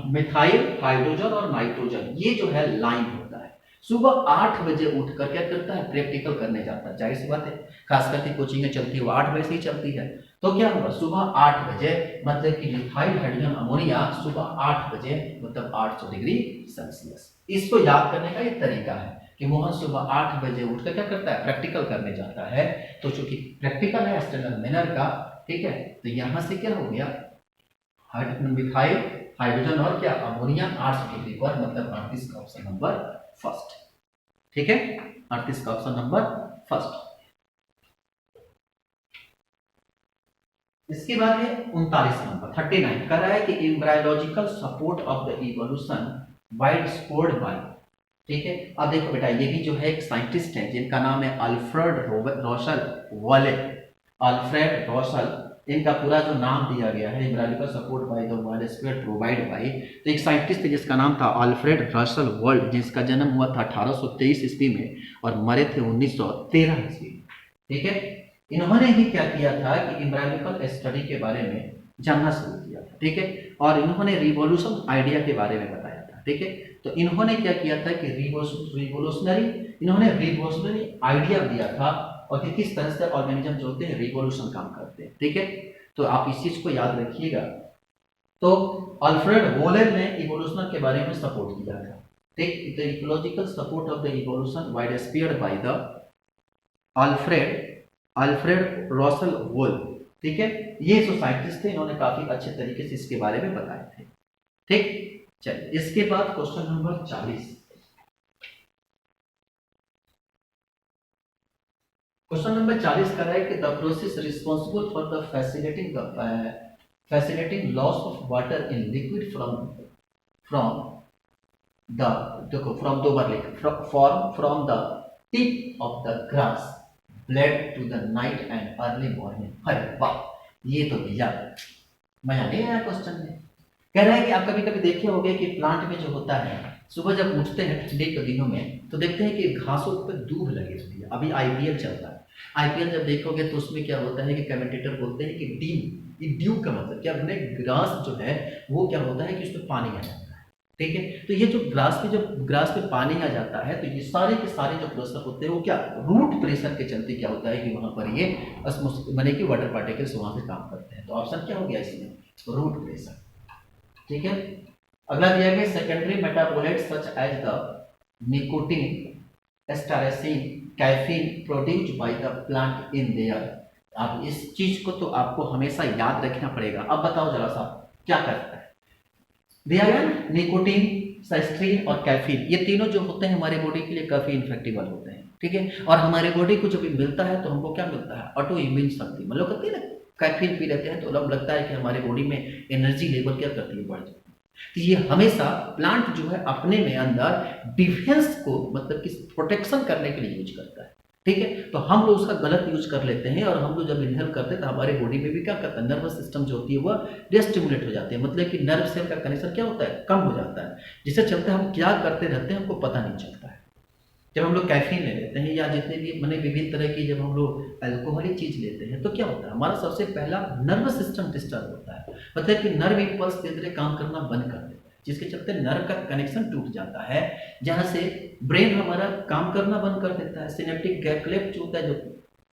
मिथाइल, हाइड्रोजन और नाइट्रोजन ये जो है लाइन होता है। सुबह 8 बजे उठकर क्या करता है, प्रैक्टिकल करने जाता है। जाहिर सी बात है, खास करके कोचिंगें चलती है वो 8 बजे से ही चलती है। तो क्या होगा, सुबह 8 बजे मतलब कि मिथाइल, हाइड्रोजन, अमोनिया सुबह 8 बजे मतलब 800 डिग्री सेल्सियस। इसको याद करने का एक तरीका है कि मोहन सुबह 8 बजे उठकर क्या करता है, प्रैक्टिकल करने जाता है। तो चूंकि प्रैक्टिकल है एक्सटर्नल मैनर का, ठीक है। तो यहां से क्या हो गया, मिथाइल, हाइड्रोजन और क्या अमोनिया 800 डिग्री पर, मतलब 38 का ऑप्शन नंबर फर्स्ट, ठीक है। 38 का ऑप्शन नंबर फर्स्ट। इसके बाद है 39 नंबर 39 कह रहा है कि embryological support of the evolution wide spread by ठीक है। अब देखो बेटा, ये भी जो है एक साइंटिस्ट है जिनका नाम है अल्फ्रेड रॉसल वॉले। अल्फ्रेड रॉसल, इनका पूरा जो नाम दिया गया है, embryological support by the wide spread provide by, तो एक साइंटिस्ट थे जिसका नाम था अल्फ्रेड रसल वर्ल्ड, जिसका जन्म हुआ था 1823 ईस्वी में और मरे थे 1913 ईस्वी में। ठीक है। इन्होंने ही क्या किया था कि इम्ब्रालिकल स्टडी के बारे में जानना शुरू किया था। ठीक है। और इन्होंने रिवॉल्यूशन आइडिया के बारे में बताया था। ठीक है। तो इन्होंने क्या किया था कि रिवोल्यूशनरी आइडिया दिया था और कि किस तरह से ऑर्गेनिज्म जो होते हैं रिवॉल्यूशन काम करते हैं। ठीक है। तो आप इस चीज को याद रखिएगा। तो अल्फ्रेड वोलेर ने इवोल्यूशन के बारे में सपोर्ट किया था। ठीक। The ecological support of the evolution wide spread by the Alfred Russel Wallace. ठीक है। ये जो साइंटिस्ट थे इन्होंने काफी अच्छे तरीके से इसके बारे में बताए थे। ठीक। चलिए, इसके बाद क्वेश्चन नंबर 40। क्वेश्चन नंबर 40 कर रहा है कि the process responsible for the facilitating loss of water in liquid from the देखो फ्रॉम दो बार लिख from the tip of the grass blade to the night and early morning. अरे वाह, ये तो भैया मजा नहीं आया क्वेश्चन में। कह रहा है कि आप कभी कभी देखे होंगे कि प्लांट में जो होता है, सुबह जब उठते हैं ठंडी के दिनों में तो देखते हैं कि घासों पर दूब लगी होती है। अभी आईपीएल चल रहा है। आईपीएल जब देखोगे तो उसमें क्या होता है कि कमेंटेटर बोलते हैं कि ड्यू का मतलब क्या, अपने ग्रास जो है वो क्या होता है कि उसमें पानी आ जाता है। ठीक है। तो ये जो ग्रास पे पानी आ जाता है तो ये सारे के सारे जो प्रेशर होते हैं वो क्या रूट प्रेशर के चलते क्या होता है कि वहां पर ये बने कि वाटर पार्टिकल्स वहां से काम करते हैं। तो ऑप्शन क्या हो गया इसमें, रूट प्रेशर। ठीक है। अगला दिया गया secondary metabolite such as the nicotine, एस्टारेसिन, caffeine produced by the plant in there. अब इस चीज को तो आपको हमेशा याद रखना पड़ेगा। अब बताओ जरा सा क्या करता है। दिया गया निकोटीन, साइस्ट्रीन और कैफीन, ये तीनों जो होते हैं हमारे बॉडी के लिए काफी इन्फेक्टिबल होते हैं। ठीक है। और हमारे बॉडी को जब मिलता है तो हमको क्या मिलता है, ऑटो इम्यून शक्ति। मतलब कहते हैं ना, कैफीन पी लेते हैं तो लगता है कि हमारे बॉडी में एनर्जी लेवल क्या करती है, बढ़ जाती है। तो ये हमेशा प्लांट जो है अपने में अंदर डिफेंस को मतलब कि प्रोटेक्शन करने के लिए यूज करता है। ठीक है। तो हम लोग उसका गलत यूज कर लेते हैं और हम लोग जब इनहेल करते हैं तो हमारे बॉडी में भी क्या करता है, नर्वस सिस्टम जो होती है वह डिस्टिमुलेट हो जाती है। मतलब कि नर्व सेल का कनेक्शन क्या होता है, कम हो जाता है, जिससे चलते हम क्या करते रहते हैं हमको पता नहीं चलता है। जब हम लोग कैफीन ले लेते हैं या जितने भी मैंने विभिन्न तरह की जब हम लोग अल्कोहलिक चीज लेते हैं तो क्या होता है, हमारा सबसे पहला नर्वस सिस्टम डिस्टर्ब होता है। मतलब कि नर्व इम्पल्स धीरे धीरे काम करना बंद कर देता है, जिसके चलते नर्व का कनेक्शन टूट जाता है, जहां से ब्रेन हमारा काम करना बंद कर देता है। सिनेप्टिक क्लेफ्ट जो होता है जो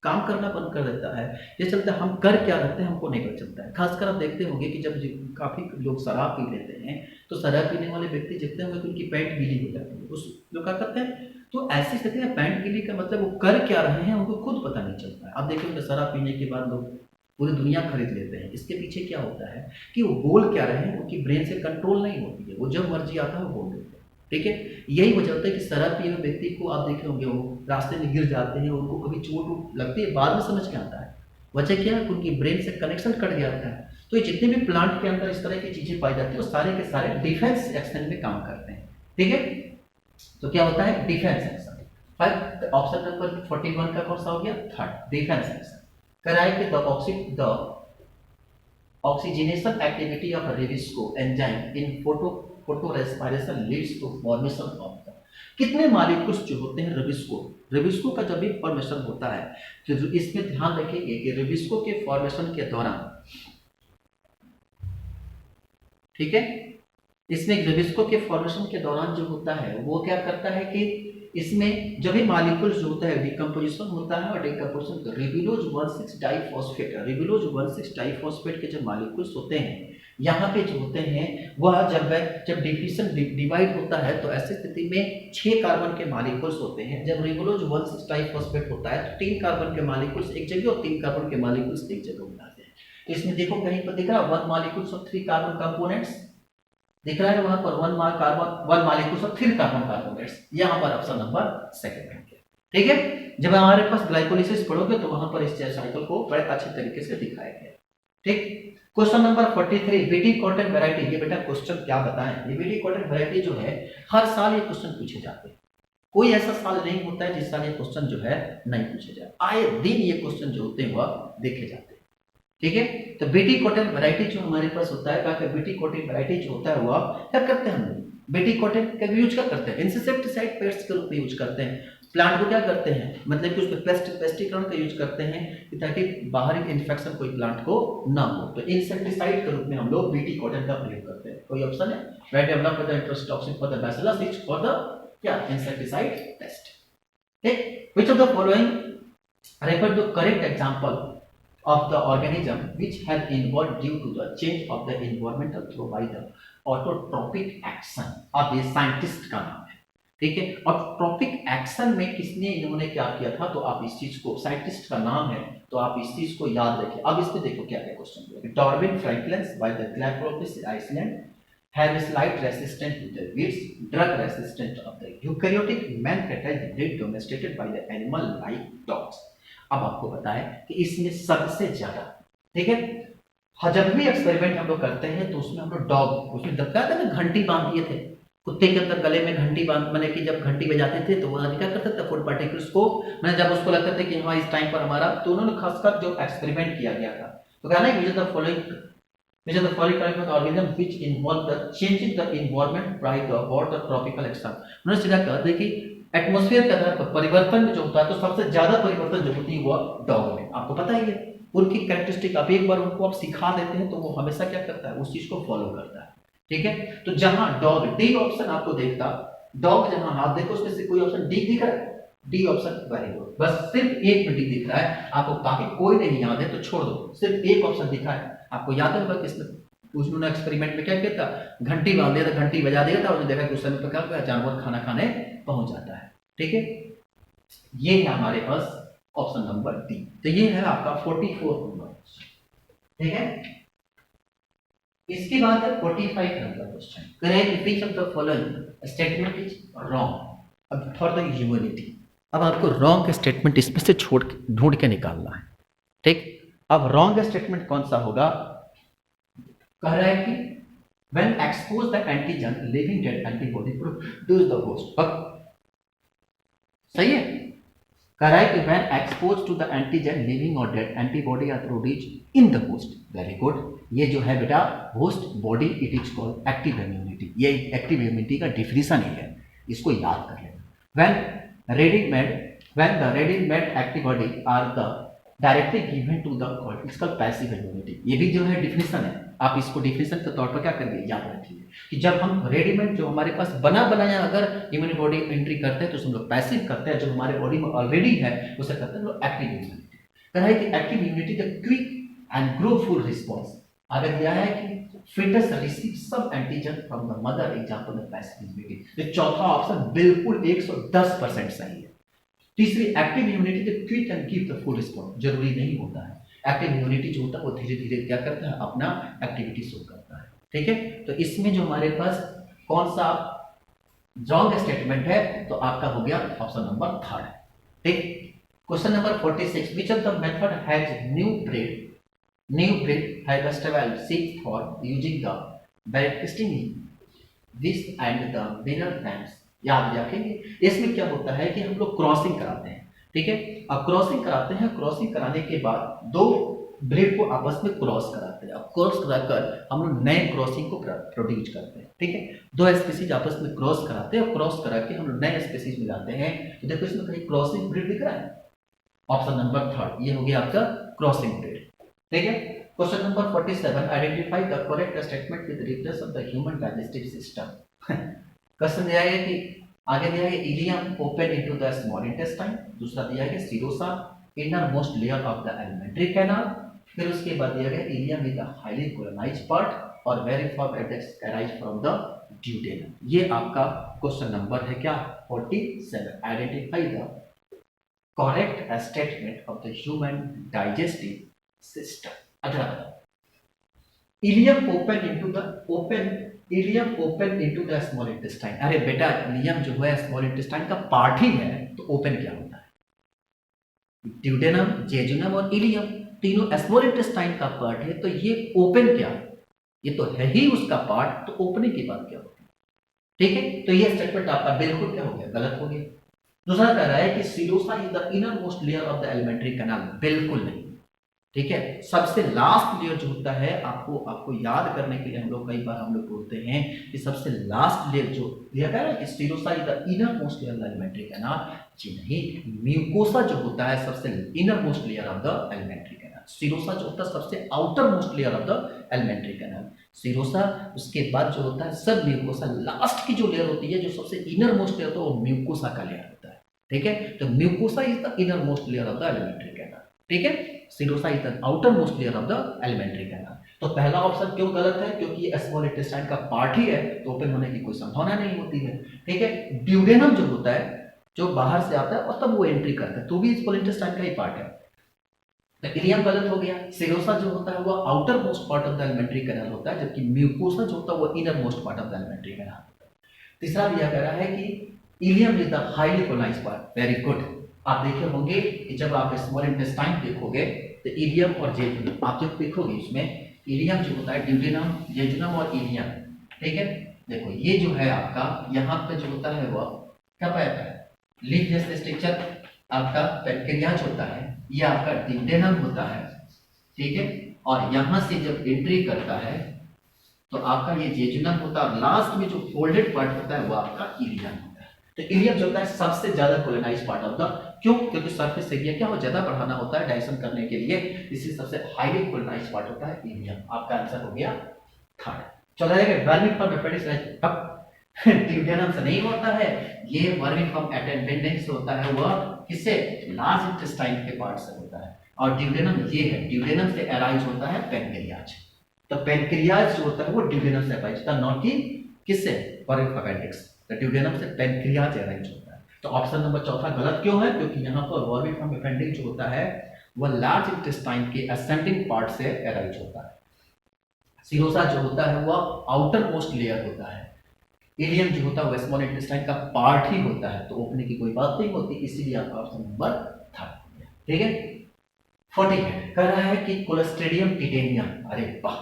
काम करना बंद कर देता है, जिस चलते हम कर क्या रहते हैं हमको नहीं पता चलता है। खासकर आप देखते होंगे कि जब काफी लोग शराब पी लेते हैं तो शराब पीने वाले व्यक्ति देखते होंगे कि उनकी पैंट गीली हो जाती है। उस लोग क्या करते हैं, तो ऐसी स्थिति में पैंट गीली का मतलब वो कर क्या रहे हैं उनको खुद पता नहीं चलता है। आप देखिए शराब पीने के बाद लोग पूरी दुनिया खरीद लेते हैं। इसके पीछे क्या होता है कि वो बोल क्या रहे हैं, उनकी ब्रेन से कंट्रोल नहीं होती है, वो जब मर्जी आता है वो बोल देते हैं। ठीक है। यही वजह होता है कि शराब पिए हुए व्यक्ति को आप देखे होंगे वो रास्ते में गिर जाते हैं, उनको कभी चोट लगती है, बाद में समझ के आता है वजह क्या है, उनकी ब्रेन से कनेक्शन कट जाता है। तो ये जितने भी प्लांट के अंदर इस तरह की चीजें पाई जाती है वो सारे के सारे डिफेंस एक्शन में काम करते हैं। ठीक है। तो क्या होता है, डिफेंस एक्शन। ऑप्शन नंबर 41 का कौन सा हो गया, थर्ड, डिफेंस एक्शन। कराए कि the oxygenation activity of rubisco enzyme in photorespiration leads to formation of the. कितने मॉलिक्यूल्स जो होते हैं रिबिस्को का जब भी फॉर्मेशन होता है तो इसमें ध्यान रखेंगे कि रिबिस्को के फॉर्मेशन के दौरान, ठीक है, इसमें रिबिस्को के फॉर्मेशन के दौरान जो होता है वो क्या करता है कि इसमें जब भी मॉलिक्यूल्स जो होता है डिकम्पोजिशन होता है और decomposition ribulose 1,6 diphosphate, ribulose 1,6 diphosphate के जो मॉलिक्यूल्स होते हैं यहाँ पे जो होते हैं वह जब डिफिशन डिवाइड होता है तो ऐसी स्थिति में 6 कार्बन के मॉलिक्यूल्स होते हैं। जब रिबुलोज 1,6 डाइफॉस्फेट होता है तो 3 कार्बन के मॉलिक्यूल्स एक जगह और 3 कार्बन के मॉलिक्यूल्स एक जगह हो जाते हैं। तो इसमें देखो कहीं पर दिख रहा है 1 मॉलिक्यूल्स ऑफ 3 कार्बन कंपोनेंट्स दिख रहा है वहां पर 1 मॉलिक्यूल्स ऑफ 3 कार्बन कंपोनेंट्स, यहां पर ऑप्शन नंबर सेकंड है। ठीक है। जब हमारे पास ग्लाइकोलिसिस पढ़ोगे तो वहां पर इस साइकिल को बड़े अच्छे तरीके से दिखाया गया। ठीक। Question number 43, BT cotton variety. ये बेटा क्वेश्चन क्या बताएं, ये बीटी कॉटन वैरायटी जो है हर साल ये क्वेश्चन पूछे जाते हैं। कोई ऐसा साल नहीं होता है जिस साल ये क्वेश्चन जो है नहीं पूछे जाए, आए दिन ये क्वेश्चन जो होते हैं वह देखे जाते हैं। ठीक है, तो बीटी कॉटन वैरायटी जो हमारे पास होता है, कहा बीटी कॉटन वैरायटी जो होता है वह क्या करते हैं हम लोग, बीटी कॉटन का यूज क्या करते हैं, इंसेक्टिसाइड पेस्ट के रूप में यूज करते हैं। प्लांट को क्या करते हैं, मतलब कि उसमें पेस्टिकरण का यूज करते हैं ताकि बाहरी इन्फेक्शन कोई प्लांट को ना हो, तो इंसेक्टिसाइड के रूप में हम लोग बीटी कॉटन का प्रयोग करते हैं। कोई ऑप्शन है, right develop for the endotoxin for the bacillus is for the क्या इंसेक्टिसाइड पेस्ट। ठीक, which of the following refer to correct example of the organism which have evolved due to the change of the environmental through by the autotrophic action। अब ये साइंटिस्ट का नाम है, ठीक है, ऑटोट्रॉपिक एक्शन में किसने इन्होंने क्या किया था, तो आप इस चीज को, साइंटिस्ट का नाम है तो आप इस चीज को याद रखिए। अब इसमें देखो क्या क्या question, Darwin Franklin by the Galapagos island have a slight resistance to the weeds, drug resistant of the eukaryotic man cat has been domesticated by the animal like dogs। अब आपको पता है कि इसमें सबसे ज्यादा, ठीक है, जब भी एक्सपेरिमेंट हम लोग करते हैं तो उसमें हम लोग डॉग, उसमें दबका था ना, घंटी बांध दिए थे कुत्ते के अंदर गले में घंटी बांध, मैंने कि जब घंटी बजाते थे तो वह क्या करता था, फूड पार्टिकल्स को, मैंने जब उसको लगता था कि हाँ इस टाइम पर हमारा, तो उन्होंने खासकर जो एक्सपेरिमेंट किया गया था तो कहना है which the following organism which involve the changing the environment by the और द ट्रॉपिकल एक्शन। उन्होंने सीधा कहा था कि एटमॉस्फेयर के आधार पर परिवर्तन जो होता है तो सबसे ज्यादा परिवर्तन जो होती है वो डॉग में, आपको पता ही है उनकी कैरेक्टरिस्टिक, आप एक बार उनको आप सिखा देते हैं तो वो हमेशा क्या करता है, उस चीज को फॉलो करता है। ठीक है, तो जहां डॉग, डी ऑप्शन आपको देखता, डॉग जहां हाथ देखो उसमें से कोई ऑप्शन डी दिख रहा है, डी ऑप्शन वेरी गुड, बस सिर्फ एक में डी दिख रहा है, आपको बाकी कोई नहीं याद है तो छोड़ दो, सिर्फ एक ऑप्शन दिखा है। आपको याद होगा कि इसमें उन्होंने एक्सपेरिमेंट में क्या किया था, घंटी बांध दिया था, घंटी बजा दिया था, उसने देखा कि उस समय पर क्या होगा, जानवर खाना खाने पहुंच जाता है। ठीक है, ये है हमारे पास ऑप्शन नंबर डी, तो ये है आपका 44 नंबर। ठीक है, इसके बाद है 45 number question, correct which of the following statement is wrong अब फॉर द ह्यूमैनिटी। अब आपको रॉन्ग स्टेटमेंट इसमें से छोड़ ढूंढ के निकालना है। ठीक, अब रॉन्ग स्टेटमेंट कौन सा होगा, कह रहा है कि when expose the antigen living dead antibody produce the host, सही है, कह रहा है कि when exposed to the antigen living or dead antibody are produced in the host, very good, ये जो है बेटा host body it is called active immunity, ये एक्टिव इम्यूनिटी का डिफिनेशन ही है, इसको याद कर लेना। when the ready-made antibody are the directly given to the called, it's called passive immunity, ये भी जो है डिफिनेशन है, आप इसको डिफिनेशन के तौर पर क्या करिए, याद रखिए कि जब हम रेडीमेड जो हमारे पास बना बनाया अगर इम्यूनिटी बॉडी एंट्री करते हैं तो हम लोग पैसिव करते हैं, जो हमारे बॉडी में ऑलरेडी है उसे करते हैं लोग एक्टिव इम्यूनिटी। कहा है कि active immunity the quick and growthful response, आगे दिया है कि fetus receive some antigen from the mother, example of passive immunity, तो चौथा ऑप्शन बिल्कुल 110% सही है। तीसरी active immunity the quick and give the full response, जरूरी नहीं होता है, एक्टिव इम्यूनिटी जो होता है वो धीरे धीरे क्या करता है, अपना एक्टिविटी शो करता है। ठीक है, तो इसमें जो हमारे पास कौन सा रॉन्ग स्टेटमेंट है, तो आपका हो गया ऑप्शन नंबर 3। ठीक, question number 46, which of the method has new breed harvestable seeds for using the broadcasting this and the winner times, याद रखेंगे। इसमें क्या होता है कि हम लोग क्रॉसिंग कराते हैं। ठीक है, अब क्रॉसिंग कराते हैं, क्रॉसिंग कराने के बाद दो ब्रीड को आपस में क्रॉस कराते हैं, अब क्रॉस कराकर हम लोग नए क्रॉसिंग को प्रोड्यूस करते हैं। ठीक है, दो स्पीसीज आपस में क्रॉस कराते हैं और क्रॉस करा के हम लोग नए स्पीसीज में लाते हैं। तो देखो इसमें कहीं क्रॉसिंग ब्रीड दिख रहा है, ऑप्शन नंबर 3 ये हो गया आपका क्रॉसिंग ब्रीड। ठीक है, question number 47, identify the correct statement with replace of the human digestive system. Question दिया है कि आगे दिया है ileum open into the small intestine, दूसरा दिया है serosa inner most layer of the alimentary canal, फिर उसके बाद दिया गया ileum is the highly colonized part और vermiform appendix arise from the duodenum. ये आपका क्वेश्चन नंबर है क्या 47, identify the correct statement of the human digestive system. अगला ileum open into the small intestine, अरे बेटा इलियम जो है स्मॉल इंटेस्टाइन का पार्ट ही है तो ओपन क्या होता है, ड्यूडेनम, जेजुनम और इलियम तीनों स्मॉल इंटेस्टाइन का पार्ट है, तो ये ओपन क्या, ये तो है ही उसका पार्ट, तो ओपनिंग के बाद क्या होगा। ठीक है, तो ये स्टेटमेंट आपका बिल्कुल क्या हो गया, गलत हो गया। दूसरा कह रहा है कि serosa is the inner most layer of the alimentary canal. बिल्कुल नहीं, ठीक है। सबसे लास्ट लेयर जो होता है, आपको आपको याद करने के लिए हम लोग कई बार हम लोग बोलते हैं कि सबसे लास्ट लेयर जो दिया गया है कि serosa is the inner most layer of the alimentary canal. जी नहीं, म्यूकोसा जो होता है सबसे inner most layer of the alimentary canal. Serosa जो होता है सबसे outer most layer of the alimentary canal. Serosa, उसके बाद जो होता है सब म्यूकोसा, लास्ट की जो लेयर होती है जो सबसे इनर मोस्ट लेयर होता है वो म्यूकोसा का लेयर होता है, ठीक है। तो mucosa is the inner most layer of the alimentary canal, ठीक है। Serosa is the outer most layer of the alimentary canal. तो पहला ऑप्शन क्यों गलत है? क्योंकि ये स्मॉल इंटेस्टाइन का पार्ट ही है, तो ओपन होने की कोई संभावना नहीं होती है, ठीक है। ड्यूडेनम जो होता है जो बाहर से आता है और तब वो एंट्री करता है, तो भी स्मॉल इंटेस्टाइन का ही पार्ट है। तो इलियम गलत हो गया। सीरोसा जो होता है वो outer most part of the alimentary canal होता है, जबकि म्यूकोसा जो होता है वो inner most part of the alimentary canal होता है। तीसरा भी यह कह रहा है कि ileum is the highly colonized part. Very good. आप देखे होंगे कि जब आप स्मॉल इंटेस्टाइन देखोगे तो इलियम और जेजुनम आप जब देखोगे इसमें इलियम जो होता है, ड्यूडेनम, जेजुनम और इलियम, ठीक है। देखो ये जो है आपका यहाँ पे जो होता है वह क्या पाया है, लीफ जैसे स्ट्रक्चर आपका पैनक्रियाज होता है, ये आपका ड्यूडेनम होता है, ठीक है। और यहाँ से जब एंट्री करता है तो आपका ये जेजुनम होता है और लास्ट में जो फोल्डेड पार्ट होता है वो आपका इलियम होता है। तो इलियम जो होता है सबसे ज्यादा कोलोनाइज पार्ट ऑफ द, क्यों? क्योंकि सरफेस एरिया क्या हो ज्यादा बढ़ाना होता है डाइजेशन करने के लिए, इसलिए सबसे हाईली कोलोनाइज पार्ट होता है इलियम। आपका आंसर हो गया थर्ड। चला जाएगा वर्मिक फॉर्म एपेंडिक्स। अब ड्यूडेनम से नहीं होता है, ये वर्मिक फॉर्म एपेंडिक्स होता है वह किससे, लार्ज इंटेस्टाइन के पार्ट से होता है। और ड्यूडेनम ये है, ड्यूडेनम से अराइज होता है पैनक्रियाज। तो पैनक्रियाज जो होता है वो ड्यूडेनम से अराइज होता है, नॉट कि किससे, वर्मिक अपेंडिक्स। तो ड्यूडेनम से पैनक्रियाज अराइज होता है। तो ऑप्शन नंबर चौथा गलत क्यों है? क्योंकि यहाँ पर वर्मिक फॉर्म अपेंडिक्स जो होता है वह लार्ज इंटेस्टाइन के असेंडिंग पार्ट से अराइज होता है। सीरोसा जो होता है वह आउटर मोस्ट लेयर होता है। इलियम जो होता है वह स्मॉल इंटेस्टाइन का पार्ट ही होता है, तो ओपनिंग की कोई बात नहीं होती, इसीलिए आपका ऑप्शन नंबर थर्ड हो गया, ठीक है। 48 कह रहा है कि कोलोस्ट्रिडियम टिटेनियम, अरे वाह।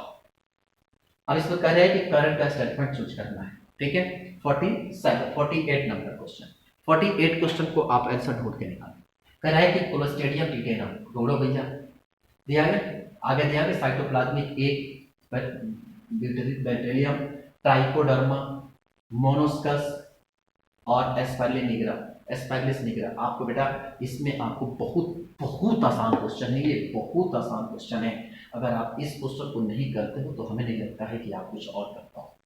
अब इसमें कह रहा है कि करंट का स्टेटमेंट चूज करना है, ठीक है। 48 नंबर क्वेश्चन, 48 क्वेश्चन को आप आंसर ढूंढ के निकालें। कह रहा है कि कोलोस्ट्रिडियम टिटेनियम ढूंढो भैया, दिया गया आगे, दिया गया साइटोप्लाज्मिक एक बैक्टीरियम, ट्राइकोडर्मा, मोनोस्कस और एस्पार्गिलिस निग्रा। आपको बेटा इसमें आपको बहुत बहुत आसान क्वेश्चन है, ये बहुत आसान क्वेश्चन है। अगर आप इस क्वेश्चन को नहीं करते हो तो हमें नहीं लगता है कि आप कुछ और करता हो,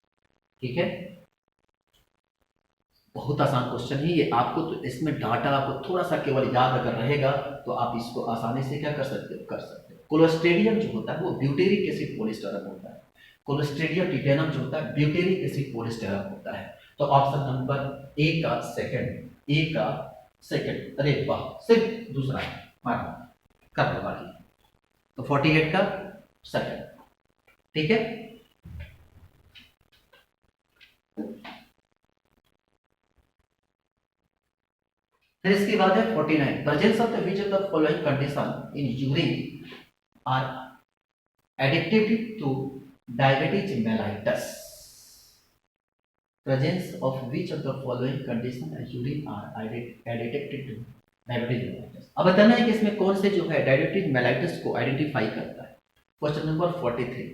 ठीक है। बहुत आसान क्वेश्चन है ये, आपको तो इसमें डाटा आपको थोड़ा सा केवल याद अगर रहेगा तो आप इसको आसानी से क्या कर सकते हो, कर सकते हो। कोलोस्ट्रिडियम जो होता है वो ब्यूटेरिक एसिड पॉलीस्टरम होता है। कोलोस्ट्रिडियम टिटेनम जो होता है ब्यूटेरिक एसिड पॉलीस्टरम होता है। तो ऑप्शन नंबर ए का सेकंड, अरे वाह, सिर्फ दूसरा मार कर दो बाकी। तो 48 का सेकंड, ठीक है। फिर इसके बाद है 49, presence of the which of the following condition in urine are addictive to diabetes mellitus. Presence of which of the following condition in urine are addicted to diabetes mellitus। अब बताना है कि इसमें कौन से जो है डायबिटीज मेलाइटस को आइडेंटिफाई करता है। Question number 43,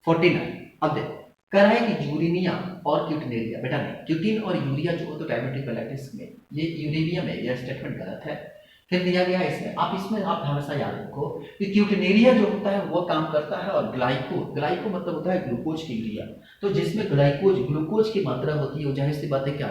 49। अब देखो कह रहा है कि यूरिनिया और क्यूटिनेरिया, बेटा नहीं, क्यूटिन और यूरिया जो हो तो डायबिटीज मेलाइटस में, ये यूरेनिया में, यह स्टेटमेंट गलत है। फिर दिया गया है इसमें, आप हमेशा याद रखो कि क्यूटिनेरिया जो होता है वो काम करता है और ग्लाइको मतलब होता है ग्लूकोज की क्रिया। तो जिसमें ग्लूकोज की मात्रा होती है वो जाहिर सी बात है क्या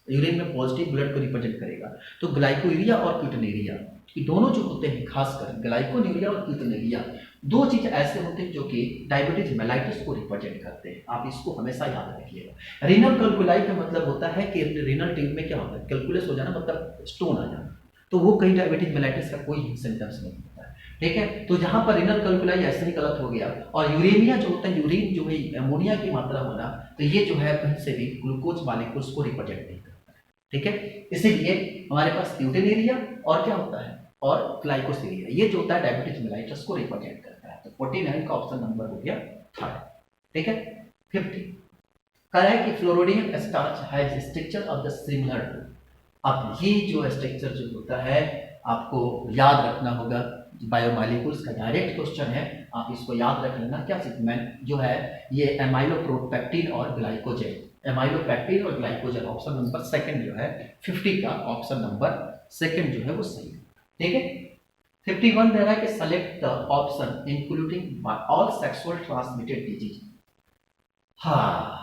यूरिन में पॉजिटिव ब्लड को रिप्रेजेंट करेगा। तो ग्लाइकोयूरिया और क्यूटिनेरिया ये दोनों जो होते हैं, खासकर ग्लाइकोन्यूरिया और क्यूटिनेरिया, दो चीज ऐसे होते हैं जो कि डायबिटीज मेलाइटस को रिप्रेजेंट करते हैं। आप इसको हमेशा याद रखिएगा। रीनल कैल्कुलाई का मतलब होता है कि रीनल ट्यूब में क्या होता है, कैलकुलस हो जाना मतलब स्टोन आ जाना, तो वो कहीं डायबिटीज मेलाइटिस का कोई सिम्टम्स नहीं होता है, ठीक है। तो जहां पर रीनल कैल्कुलाई ऐसे ही गलत हो गया। और यूरेनिया जो होता है, यूरिन जो है अमोनिया की मात्रा होना, तो ये जो है कहीं से भी ग्लूकोज मालिक्यूल्स को रिप्रेजेंट नहीं करता है, ठीक है। इसीलिए हमारे पास क्यूटिनेरिया और क्या होता है, और ग्लाइकोसिरिया, ये जो होता है डायबिटीज मेलाइटस को रिप्रेजेंट करता है। तो 49 का ऑप्शन नंबर हो गया थर्ड, ठीक है। 50 कह रहा है कि floridean starch has structure of the similar to अब ये जो स्ट्रक्चर जो होता है आपको याद रखना होगा, बायोमॉलिक्यूल्स का डायरेक्ट क्वेश्चन है, आप इसको याद रख लेना। क्या सीक्वेंस जो है ये एमाइलोप्रोपेक्टिन और ग्लाइकोजेन, एमाइलोपेक्टिन और ग्लाइकोजेन, ऑप्शन नंबर सेकंड जो है 50 का ऑप्शन नंबर सेकंड जो है वो सही है। ठीक है, 51 दे रहा है कि select the option including all sexual transmitted disease. हाँ,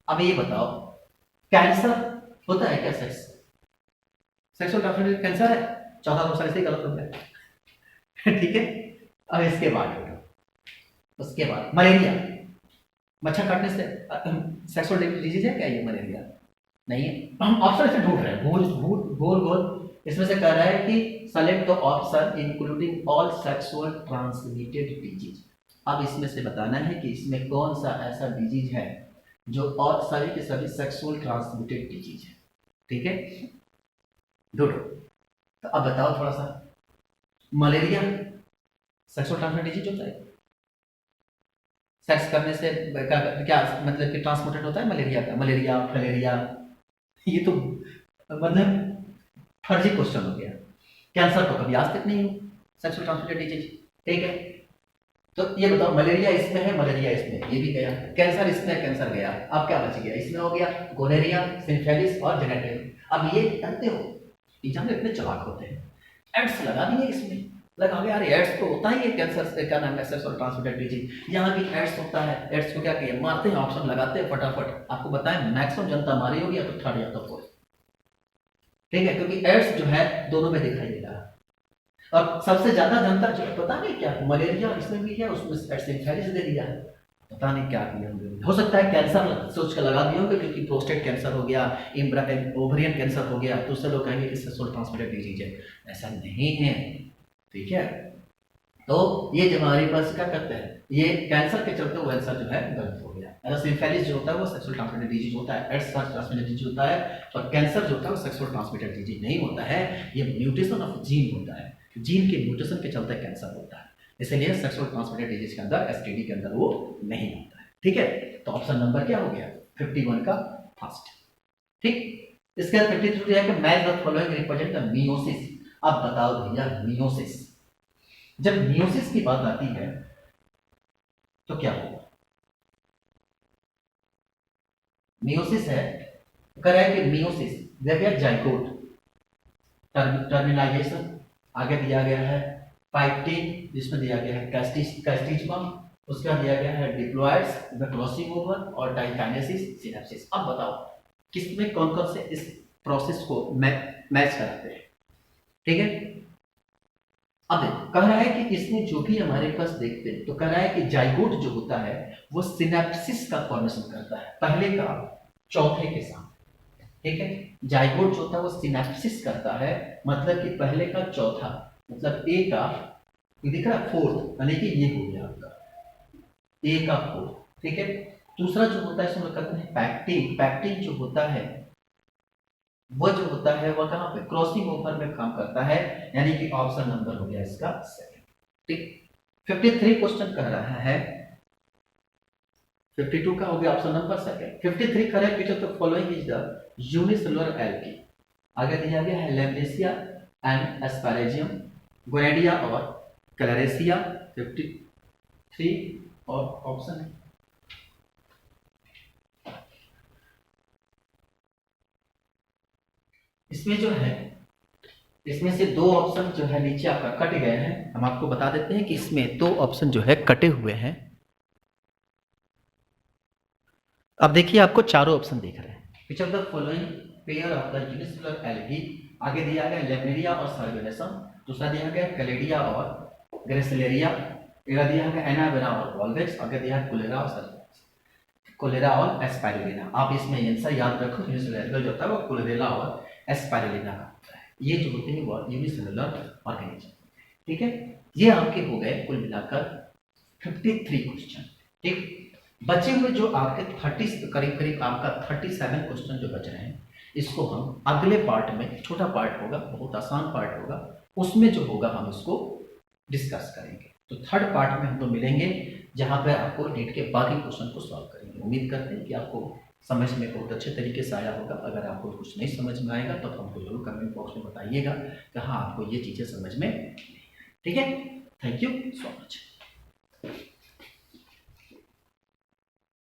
अब ये बताओ कैंसर होता है क्या? सेक्सुअल ट्रांसमिटेड कैंसर है? चौथा ऑप्शन इसलिए गलत हो गया। ठीक है, अब इसके बाद उसके बाद मलेरिया, मच्छर काटने से सेक्सुअल डिजीज है क्या ये? मलेरिया नहीं है। हम ऑप्शन से ढूंढ रहे हैं, गोल इसमें से कह रहा है कि select the option including all sexual transmitted disease. अब इसमें से बताना है कि इसमें कौन सा ऐसा डिजीज है जो और सभी के सभी सेक्सुअल ट्रांसमिटेड डिजीज है। ठीक है, ढूंढो। तो अब बताओ थोड़ा सा, मलेरिया सेक्सुअल ट्रांसमिटेड डिजीज होता है? सेक्स करने से क्या मतलब कि ट्रांसमिटेड होता है मलेरिया का? मलेरिया, फलेरिया, ये तो मतलब फर्जी क्वेश्चन हो गया। कैंसर तो कभी आज तक नहीं हो सेक्सुअल ट्रांसमिटेड डिजीज। ठीक है, तो ये बताओ मलेरिया इसमें है, मलेरिया इसमें, ये भी गया। कैंसर इसमें, कैंसर गया। अब क्या बच गया? इसमें हो गया गोनेरिया, सिफिलिस और जेनेटिक। अब ये जानते हो एग्जाम में इतने चालाक होते हैं, एड्स लगा दिए इसमें, लगा गया अरे एड्स तो होता ही है कैंसर से, क्या नाम है, सेक्सुअल ट्रांसमिटेड डिजीज। यहाँ भी एड्स होता है, एड्स को क्या किया, मारते हैं, ऑप्शन लगाते हैं फटाफट। आपको बताएं मैक्सिमम जनता मारी होगी या तो थर्ड या तो फोर्थ। ठीक है, क्योंकि एड्स जो है दोनों में दिखाई दे रहा है। और सबसे ज्यादा जनता जो पता नहीं क्या मलेरिया इसमें भी है, उसमें सिफिलिस दे दिया है, पता नहीं क्या किया होंगे। हो सकता है कैंसर सोच कर लगा दिए होंगे, क्योंकि प्रोस्टेट कैंसर हो गया, ओवरियन कैंसर हो गया, तो उससे लोग कहेंगे कि सेक्सुअल ट्रांसमिटेड डिजीज है। ऐसा नहीं है। ठीक है, तो ये जो हमारे पास क्या करते हैं, ये कैंसर के चलते वो आंसर जो है गलत हो गया। अगर सिफिलिस जो होता है वो सेक्सुअल ट्रांसमिटेड डिजीज होता है, एड्स ट्रांसमिटेड डिजीज होता है, और कैंसर जो होता है वो सेक्सुअल ट्रांसमिटेड डिजीज नहीं होता है। ये म्यूटेशन ऑफ जीन होता है, जीन के म्यूटेशन के चलते कैंसर होता है, इसलिए सेक्सुअल ट्रांसमिटेड डिजीज के अंदर, एसटीडी के अंदर वो नहीं होता है। ठीक है, तो ऑप्शन नंबर क्या हो गया 51 का फर्स्ट। ठीक, इसके बाद 52 है कि match the following represent the meiosis. अब बताओ भैया मियोसिस, जब मियोसिस की बात आती है तो क्या होगा? मियोसिस है, कह रहा है कि मियोसिस देखिए जाइगोट, टर्मिनाइजेशन आगे दिया गया है, पाइप्टीन जिसमें दिया गया है कैस्टिज्मा, उसका दिया गया है डिप्लॉइड्स, क्रॉसिंग ओवर और डाइकाइनेसिस, सिनेप्सिस। अब बताओ किसमें कौन कौन से इस प्रोसेस को मैच कराते हैं। ठीक है, अब कह रहा है कि इसमें जो भी हमारे पास देखते हैं तो कह रहा है कि जाइगोट जो होता है वो सिनेप्सिस का फॉर्मेशन करता है पहले का चौथे के साथ। ठीक है, जाइगोट जो होता है वो सिनेप्सिस करता है, मतलब कि पहले का चौथा, मतलब ए का दिख रहा फोर्थ, यानी कि ये हो गया आपका ए का फोर्थ। ठीक है, दूसरा जो होता है इसमें कहते हैं पैक्टिन, पैक्टिन जो होता है वो जो होता है वह कहां पे क्रॉसिंग ओवर में काम करता है, यानी कि ऑप्शन नंबर हो गया इसका सेकंड। ठीक, 53 क्वेश्चन कह रहा है, 52 का हो गया option number second. 53 correct which of the following is the unicellular algae. आगे दिया गया है लैम्ब्रेसिया एंड एस्पैरेजियम, गोनेडिया और क्लैरेसिया। 53 और ऑप्शन है इसमें जो है, इसमें से दो ऑप्शन जो है नीचे आपका कट गए हैं। हम आपको बता देते हैं कि इसमें दो ऑप्शन जो है कटे हुए हैं। अब देखिए आपको चारों ऑप्शन दिख रहे हैं। विच of the following pair of the unicellular algae. आगे दिया गया लेमनेरिया और सर्गुलेसम, दूसरा दिया गया कैलेडिया और ग्रेसिलेरिया, तीसरा दिया गया एनाबेरा और वॉल्वेक्स, आगे दिया है कोलेरा और कोलेरा और एस्पाइरुलिना। आप इसमें आंसर याद रखो, यूनिसेलुलर जो होता है वो कोलेरा और एस्पाइरुलिना का होता है। ये जो होते हैं वो यूनिसेलुलर ऑर्गेनिज्म। ठीक है, ये आपके हो गए कुल मिलाकर 53 क्वेश्चन। ठीक, बचे हुए जो आपके 30 करीब करीब आपका 37 क्वेश्चन जो बच रहे हैं, इसको हम अगले पार्ट में, छोटा पार्ट होगा, बहुत आसान पार्ट होगा, उसमें जो होगा हम इसको डिस्कस करेंगे। तो थर्ड पार्ट में हम तो मिलेंगे, जहां पर आपको नीट के बाकी क्वेश्चन को सॉल्व करेंगे। उम्मीद करते हैं कि आपको समझ में बहुत अच्छे तरीके से आया होगा। अगर आपको कुछ नहीं समझ में आएगा तो हमको जरूर कमेंट बॉक्स में बताइएगा कि हाँ आपको ये चीज़ें समझ में, ठीक है। Thank you so much.